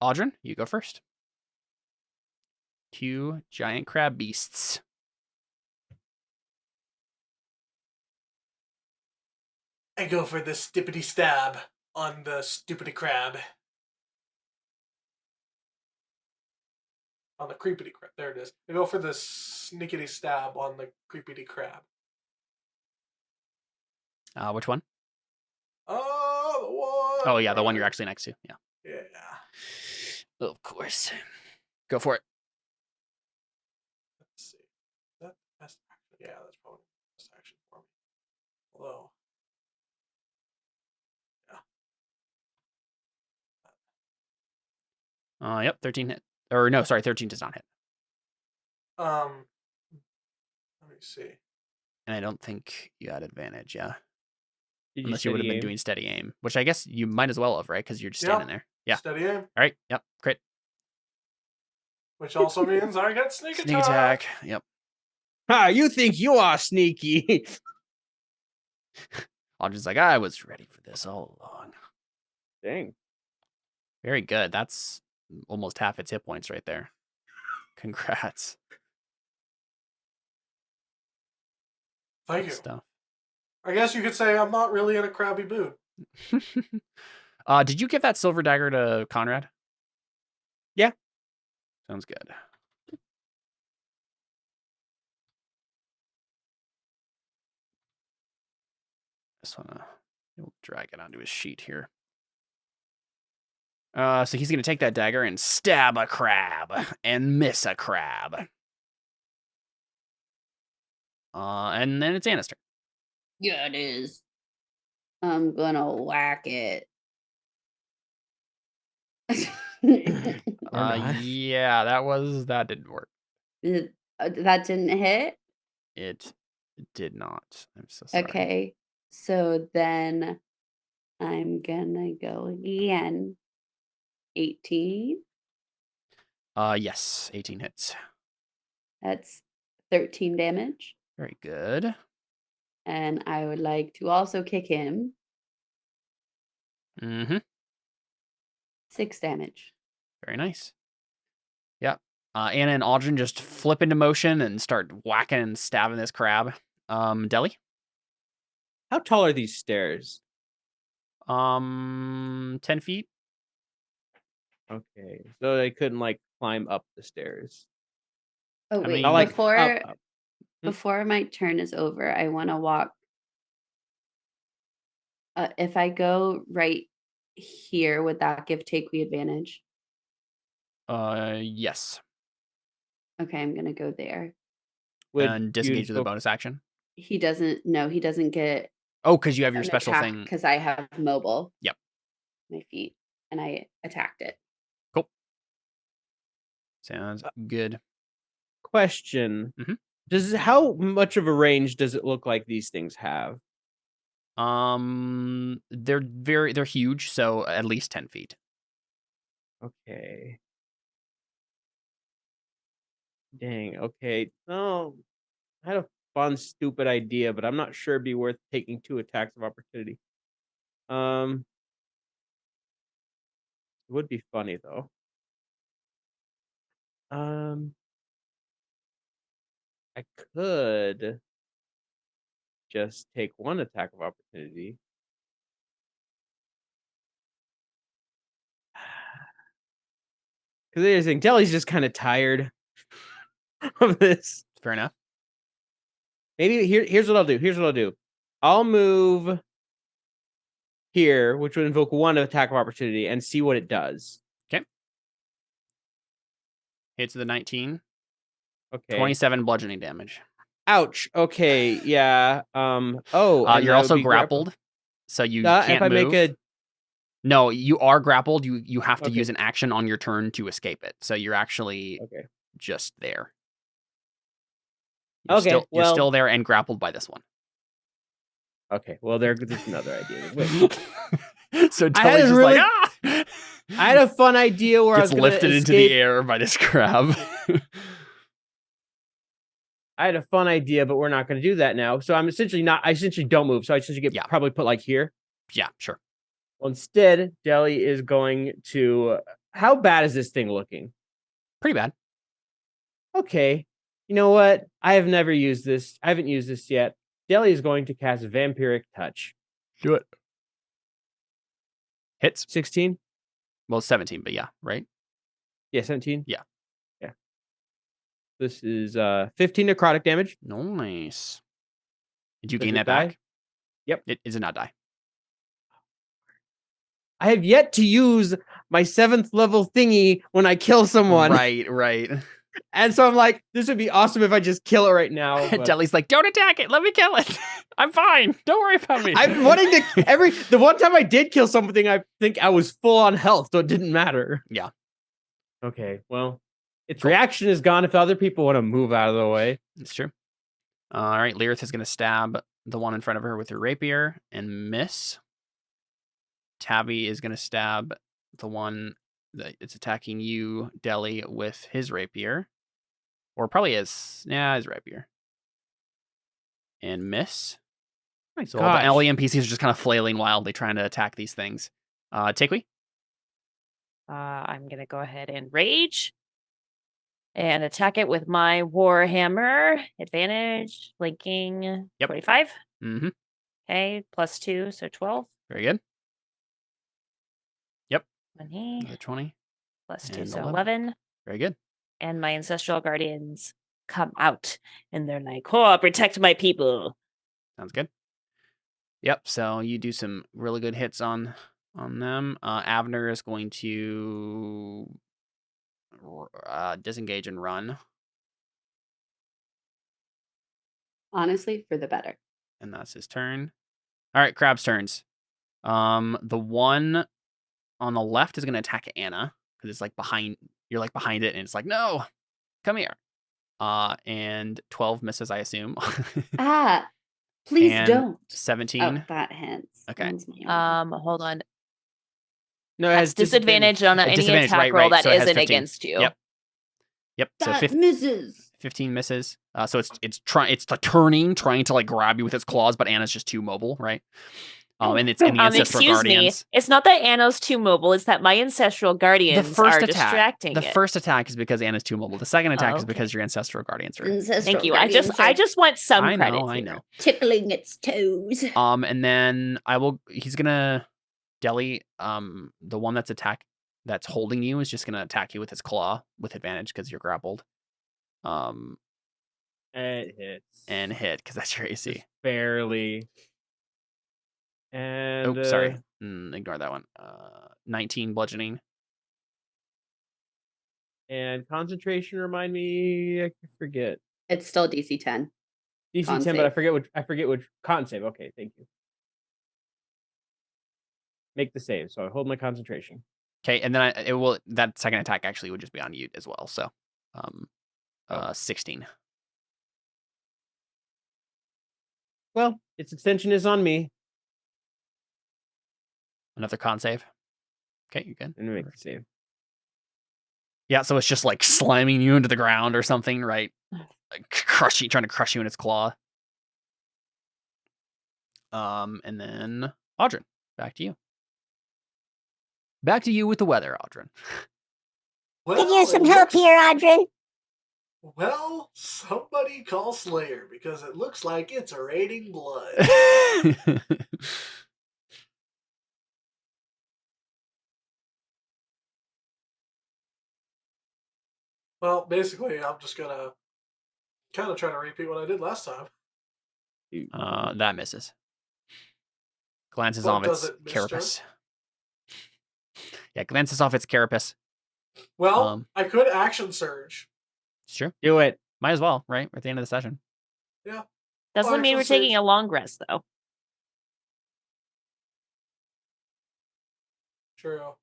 Audryn, you go first. 2 giant crab beasts. I go for the stippity stab on the stupidity crab. On the creepity crab. There it is. I go for the sneakity stab on the creepity crab. Which one? Oh, the one. Oh yeah, the one you're actually next to. Yeah. Yeah. Of course. Go for it. Let's see. Is that the best action? Yeah, that's probably the best action for me. Although. Yep, 13 hit. Or no, sorry, 13 does not hit. Let me see. And I don't think you had advantage, yeah. Did Unless you would have been doing steady aim, which I guess you might as well have, right? Because you're just standing there. Yeah. Steady aim. All right. Yep. Crit. Which also means I get sneak Sneak attack. Yep. Ah, you think you are sneaky. Audrey's like, I was ready for this all along. Dang. Very good. That's almost half its hit points right there. Congrats. Thank Good you. stuff. I guess you could say I'm not really in a crabby mood. Did you give that silver dagger to Conrad? Yeah. Sounds good. Just wanna drag it onto his sheet here. So he's gonna take that dagger and stab a crab and miss a crab. And then it's Anna's turn. Yeah, it is. I'm gonna whack it. not. Yeah, that didn't work. That didn't hit? It did not. I'm so sorry. Okay. So then I'm gonna go again. 18. Yes, 18 hits. That's 13 damage. Very good. And I would like to also kick him. Mm-hmm. 6 damage. Very nice. Yep. Anna and Audryn just flip into motion and start whacking and stabbing this crab. Deli? How tall are these stairs? 10 feet. Okay, so they couldn't like climb up the stairs. Oh, I wait. mean, Not like before up. Before my turn is over, I want to walk. If I go right here, would that give Takewee advantage? Yes. Okay, I'm gonna go there. And disengage with a bonus action. He doesn't. No, he doesn't get. Oh, because you have your special thing. Because I have mobile. Yep. My feet, and I attacked it. Cool. Sounds good. Question: Mhm. How much of a range does it look like these things have? They're huge, so at least 10 feet. Okay. Dang. Okay. Oh, I had a fun, stupid idea, but I'm not sure it'd be worth taking 2 attacks of opportunity. It would be funny though. I could just take 1 attack of opportunity. Because the other thing, Deli's just kind of tired of this. Fair enough. Maybe here's what I'll do. I'll move here, which would invoke 1 attack of opportunity, and see what it does. Okay. Hits the 19. Okay. 27 bludgeoning damage. Ouch. Okay. Yeah. And you're I also would be grappled, so you can't if I move. make a No, you are grappled. You have to Okay. use an action on your turn to escape it. So you're actually okay. just there. Okay, You're well- still there and grappled by this one. Okay. Well, there's another idea. Wait. So I had Tully's a just really- like, ah! I had a fun idea where I was Gets gonna lifted into escape. the air by this crab. I had a fun idea, but we're not going to do that now. So I essentially don't move. So I essentially get probably put like here. Yeah, sure. Well, instead, Deli is going to. How bad is this thing looking? Pretty bad. Okay. You know what? I have never used this. I haven't used this yet. Deli is going to cast Vampiric Touch. Do it. Hits. 16? Well, 17, but yeah, right? Yeah, 17? Yeah. Yeah. This is 15 necrotic damage. Nice. Did you Does gain it that die? back? Yep. It does not die. I have yet to use my 7th level thingy when I kill someone. Right. And so I'm like, this would be awesome if I just kill it right now. But Deli's like, don't attack it. Let me kill it. I'm fine. Don't worry about me. I've been wanting to the one time I did kill something, I think I was full on health, so it didn't matter. Yeah. Okay, well, its reaction is gone if other people want to move out of the way. It's true. All right, Lirith is going to stab the one in front of her with her rapier and miss. Tabby is going to stab the one that it's attacking you, Deli, with his rapier. Or probably his rapier. And miss. So all the NPCs are just kind of flailing wildly trying to attack these things. Takewee? I'm going to go ahead and rage and attack it with my Warhammer. Advantage, flanking, 25. Mm-hmm. Okay, +2, so 12. Very good. Yep. 20. Another 20. +2, And so 11. 11. Very good. And my ancestral guardians come out and they're like, oh, protect my people. Sounds good. Yep, so you do some really good hits on them. Avner is going to disengage and run. Honestly, for the better. And that's his turn. All right, Crab's turns. The one on the left is going to attack Anna because it's like behind. You're like behind it, and it's like, no, come here. And 12 misses, I assume. Please And don't. 17. Oh, that hits. Okay. Hold on. No, it That's has disadvantage on any Disadvantage, attack right, roll right. that So it has isn't 15. against you. Yep. So That misses. 15 misses. So it's like trying to like grab you with its claws, but Anna's just too mobile, right? And it's in the ancestral excuse guardians. me. It's not that Anna's too mobile. It's that my ancestral guardians are distracting The it. first attack is because Anna's too mobile. The second attack is okay. because your ancestral guardians are. Thank you. I just want some credit. I know. Tickling its toes. And then he's gonna Deli, the one that's holding you is just gonna attack you with his claw with advantage because you're grappled. And It hits. And hit, because that's your AC. Just barely. And Oops, sorry. Ignore that one. 19 bludgeoning. And concentration, remind me, I forget. It's still DC 10. DC Con 10, but I save. forget which con save. Okay, thank you. Make the save. So I hold my concentration. Okay, and then that second attack actually would just be on you as well. So 16. Well, its attention is on me. Another con save. Okay, you good. And make the save. Yeah, so it's just like slamming you into the ground or something, right? Like trying to crush you in its claw. And then Audrin, back to you. Back to you with the weather, Audrin. Could use some it help looks- here, Audrin. Well, somebody call Slayer because it looks like it's raining blood. Well, basically, I'm just gonna kind of try to repeat what I did last time. That misses. Glances What off does its it, mister? carapace. Yeah, glances off its carapace. Well, I could action surge. Sure. Do it. Might as well, right? At the end of the session. Yeah. Doesn't mean action we're taking surge. a long rest, though. True.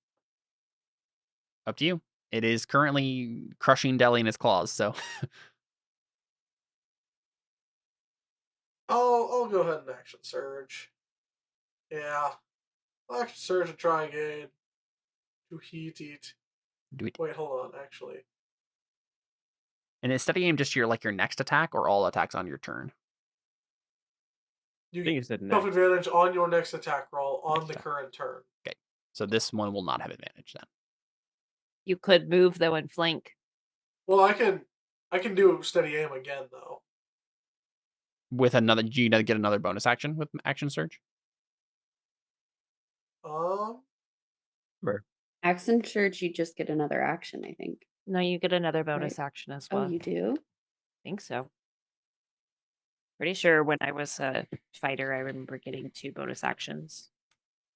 Up to you. It is currently crushing Deli in its claws, so I'll go ahead and action surge. Yeah. I'll action surge and try again. To heat it. do it. Wait, hold on, actually. And is steady aim just your next attack or all attacks on your turn? You I think you said have next. advantage on your next attack roll on Next the attack. current turn. So this one will not have advantage then. You could move, though, and flank. Well, I can do steady aim again though. With another, do you get another bonus action with action surge? Action surge, you just get another action, I think. No, you get another bonus action as well. Oh, you do? I think so. Pretty sure when I was a fighter, I remember getting 2 bonus actions.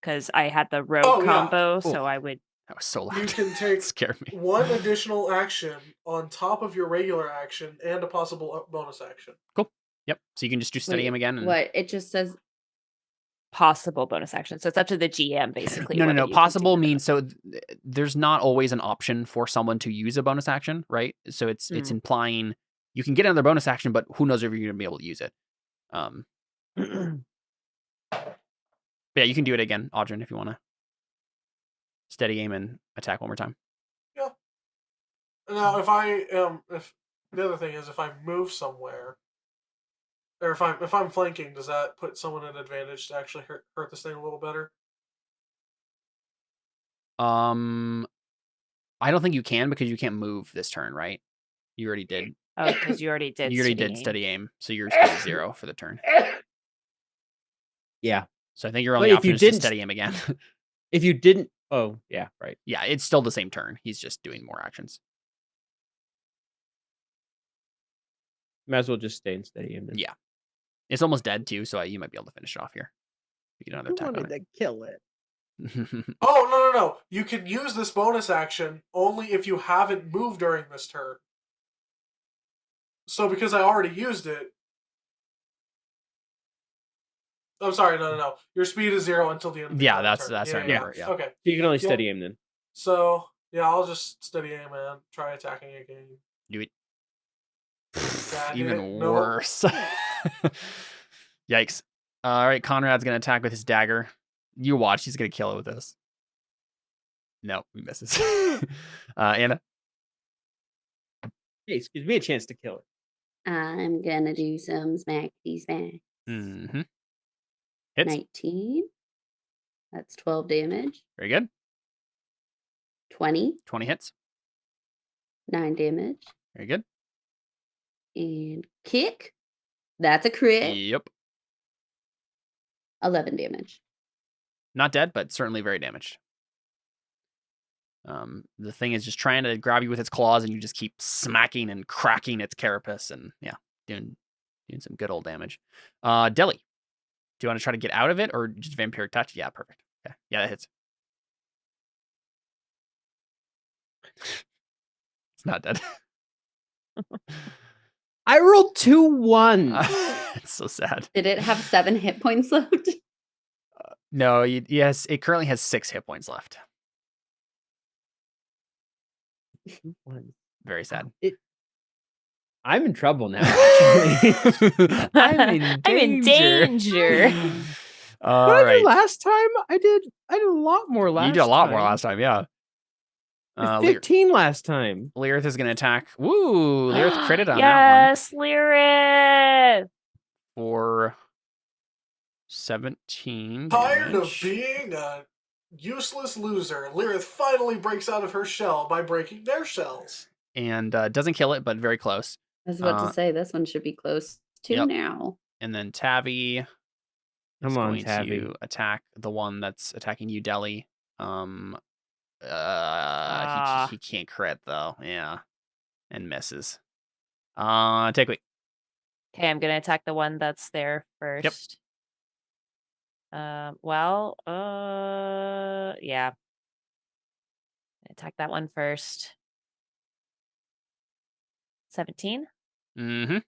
Because I had the rogue combo, so I would... That was so loud. You can take It scared me. one additional action on top of your regular action and a possible bonus action. Cool. Yep. So you can just do steady Wait, aim again. And... What? It just says Possible bonus action. So it's up to the GM, basically. No. whether you can Possible do it or means there's not always an option for someone to use a bonus action, right? So it's implying you can get another bonus action, but who knows if you're going to be able to use it. But yeah, you can do it again, Audrin, if you want to. Steady aim and attack one more time. Yeah. Now, if the other thing is if I move somewhere, or if I'm flanking, does that put someone at advantage to actually hurt this thing a little better? I don't think you can because you can't move this turn, right? You already did. Oh, because you already did. You already did steady aim, so your speed is 0 for the turn. Yeah. So I think your only But if option you is to didn't- steady aim again. If you didn't, oh yeah, right. Yeah, it's still the same turn. He's just doing more actions. Might as well just stay in steady aim. Then. Yeah. It's almost dead too, so you might be able to finish it off here. You get another attack on to kill it. it. Oh, no. You can use this bonus action only if you haven't moved during this turn. So because I already used it... I'm sorry, no. Your speed is 0 until the end of the Yeah, current that's turn. what I remember, yeah. Okay. You can only steady aim then. So, yeah, I'll just steady aim and try attacking again. Do it. That Even hit. Nope. worse. Yikes. All right, Conrad's going to attack with his dagger. You watch, he's going to kill it with this. No, he misses. Anna? Hey, gives me a chance to kill it. I'm gonna do some smackety smack. Mm-hmm. Hits. 19. That's 12 damage. Very good. 20. 20 hits. 9 damage. Very good. And kick. That's a crit. Yep. 11 damage. Not dead, but certainly very damaged. The thing is just trying to grab you with its claws, and you just keep smacking and cracking its carapace, and yeah, doing some good old damage. Deli, do you want to try to get out of it or just vampiric touch? Yeah, perfect. Okay. Yeah, that hits. It's not dead. I rolled 2 1s. It's so sad. Did it have 7 hit points left? No, yes, it currently has 6 hit points left. Very sad. I'm in trouble now. Actually. I'm in danger. All What I right. did last time? I did a lot more last time. You did a lot more last time, yeah. 15 last time. Lyrith is going to attack. Woo! Lyrith critted on that Yes, Lyrith. one for 17 Tired of damage. being a useless loser, Lyrith finally breaks out of her shell by breaking their shells. And doesn't kill it, but very close. I was about to say this one should be close to Yep. now. And then Tavi is Come on, going Tavi. to attack the one that's attacking you, Deli. He can't crit though. Yeah, and misses. Take week. Okay, I'm gonna attack the one that's there first. Yeah. Attack that one first. 17. Mm-hmm.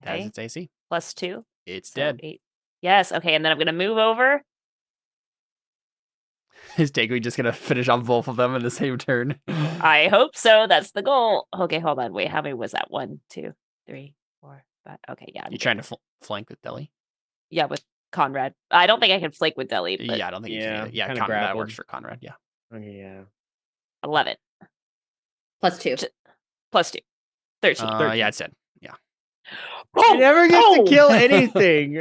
That is Okay. its AC. Plus 2. It's So dead. 8. Yes. Okay, and then I'm gonna move over. Is Dagui just gonna finish off both of them in the same turn? I hope so. That's the goal. Okay, hold on. Wait, how many was that? 1, 2, 3, 4, 5. Okay, yeah. I'm You good. trying to flank with Deli? Yeah, with Conrad. I don't think I can flake with Deli, but Yeah, I don't think you can. Either. Yeah, kinda Conrad, that grappled. works for Conrad. Yeah. Okay, yeah. 11 Plus 2. plus 2. 13. Yeah, it's dead. Yeah. I never get to kill anything.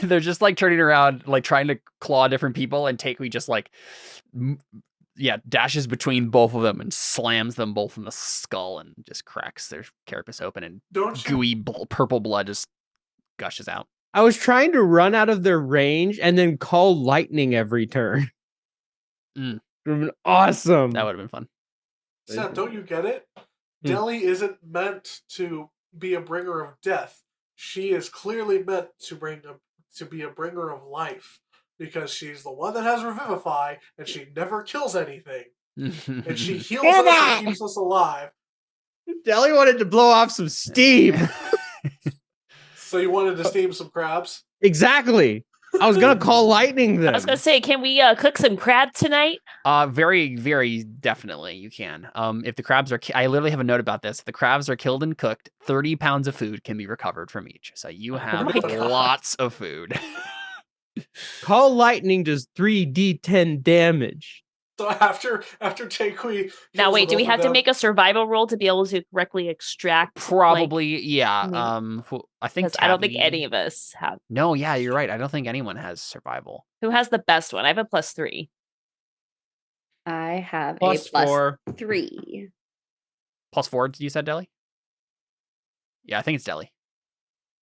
They're just like turning around, like trying to claw different people, and Takui just like, dashes between both of them and slams them both in the skull and just cracks their carapace open, and gooey purple blood just gushes out. I was trying to run out of their range and then call lightning every turn. Mm. It would have been awesome. That would have been fun. Sam, don't you get it? Deli isn't meant to be a bringer of death. She is clearly meant to be a bringer of life, because she's the one that has Revivify and she never kills anything. And she heals us and keeps us alive. Deli wanted to blow off some steam. So you wanted to steam some crabs? Exactly. I was gonna call lightning then. I was gonna say, can we cook some crab tonight? Very, very definitely you can. If the crabs are, I literally have a note about this. If the crabs are killed and cooked, 30 pounds of food can be recovered from each. So you have my God. lots of food. Call lightning does 3d10 damage. So after Takui Now kills wait, do we both of have to them- make a survival roll to be able to correctly extract? Probably, yeah. I think Because I don't think Tavi- any of us have. No, yeah, you're right. I don't think anyone has survival. Who has the best one? I have a +3. I have Plus a plus 4. 3. +4, you said, Deli? Yeah, I think it's Deli.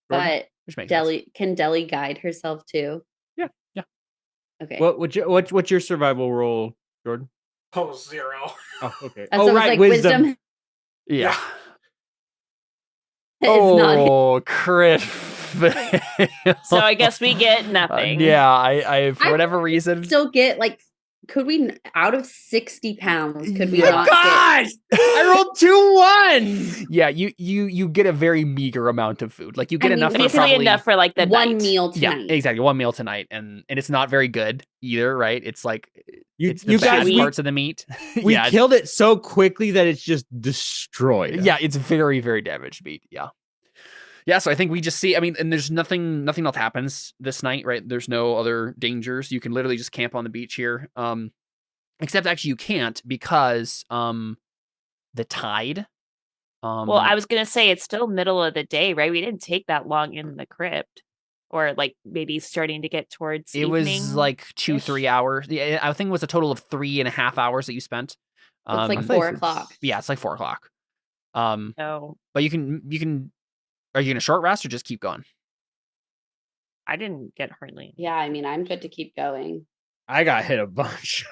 But Which makes sense. can Deli guide herself too? Yeah. Okay. What's your survival roll, Jordan? Oh, 0. Oh, okay. So it's like wisdom. Yeah. is not Oh, crit. So I guess we get nothing. Yeah, I for whatever reason. still get like, could we out of 60 pounds? Could we Yeah. not Gosh! I rolled 2 1s. Yeah, you get a very meager amount of food. Like you get I mean, enough for Basically probably enough for like the get one night. meal yeah, tonight? exactly, one meal tonight, and it's not very good either, right? It's like it's the You bad guys, parts of the meat. we yeah, killed it so quickly that it's just destroyed. yeah, it's very, very damaged meat. Yeah. Yeah, so I think we just see, I mean, and there's nothing else happens this night, right? There's no other dangers. You can literally just camp on the beach here. Except actually you can't because the tide. Well, I was gonna say it's still middle of the day, right? We didn't take that long in the crypt, or like maybe starting to get towards. It was evening. like 2-3 hours. Yeah, I think it was a total of 3.5 hours that you spent. It's like I thought 4 you said- o'clock. Yeah, it's like 4 o'clock. No, But you can. Are you gonna short rest or just keep going? I didn't get hardly. Yeah, I mean, I'm good to keep going. I got hit a bunch.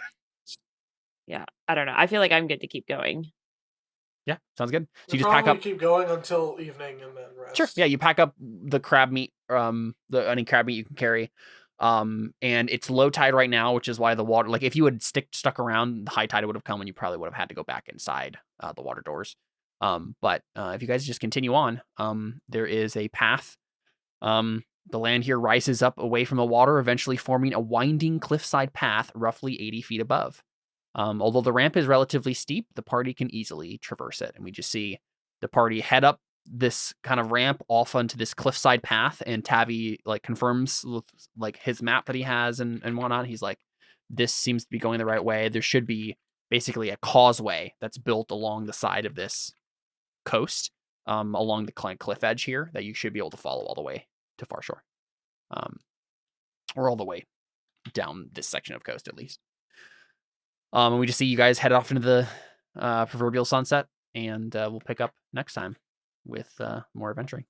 Yeah, I don't know. I feel like I'm good to keep going. Yeah, sounds good. So We'll you just pack probably up. keep going until evening and then rest. Sure. Yeah, you pack up the crab meat, any crab meat you can carry. And it's low tide right now, which is why the water, like if you had stuck around, the high tide would have come and you probably would have had to go back inside the water doors. But if you guys just continue on, there is a path. The land here rises up away from the water, eventually forming a winding cliffside path roughly 80 feet above. Although the ramp is relatively steep, the party can easily traverse it. And we just see the party head up this kind of ramp off onto this cliffside path, and Tavi like confirms with like his map that he has and whatnot. He's like, this seems to be going the right way. There should be basically a causeway that's built along the side of this coast, along the cliff edge here, that you should be able to follow all the way to Far Shore, or all the way down this section of coast at least. And we just see you guys head off into the proverbial sunset, and we'll pick up next time with more adventuring.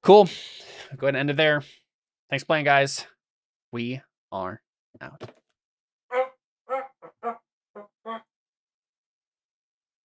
Cool. Go ahead and end it there. Thanks for playing, guys. We are out.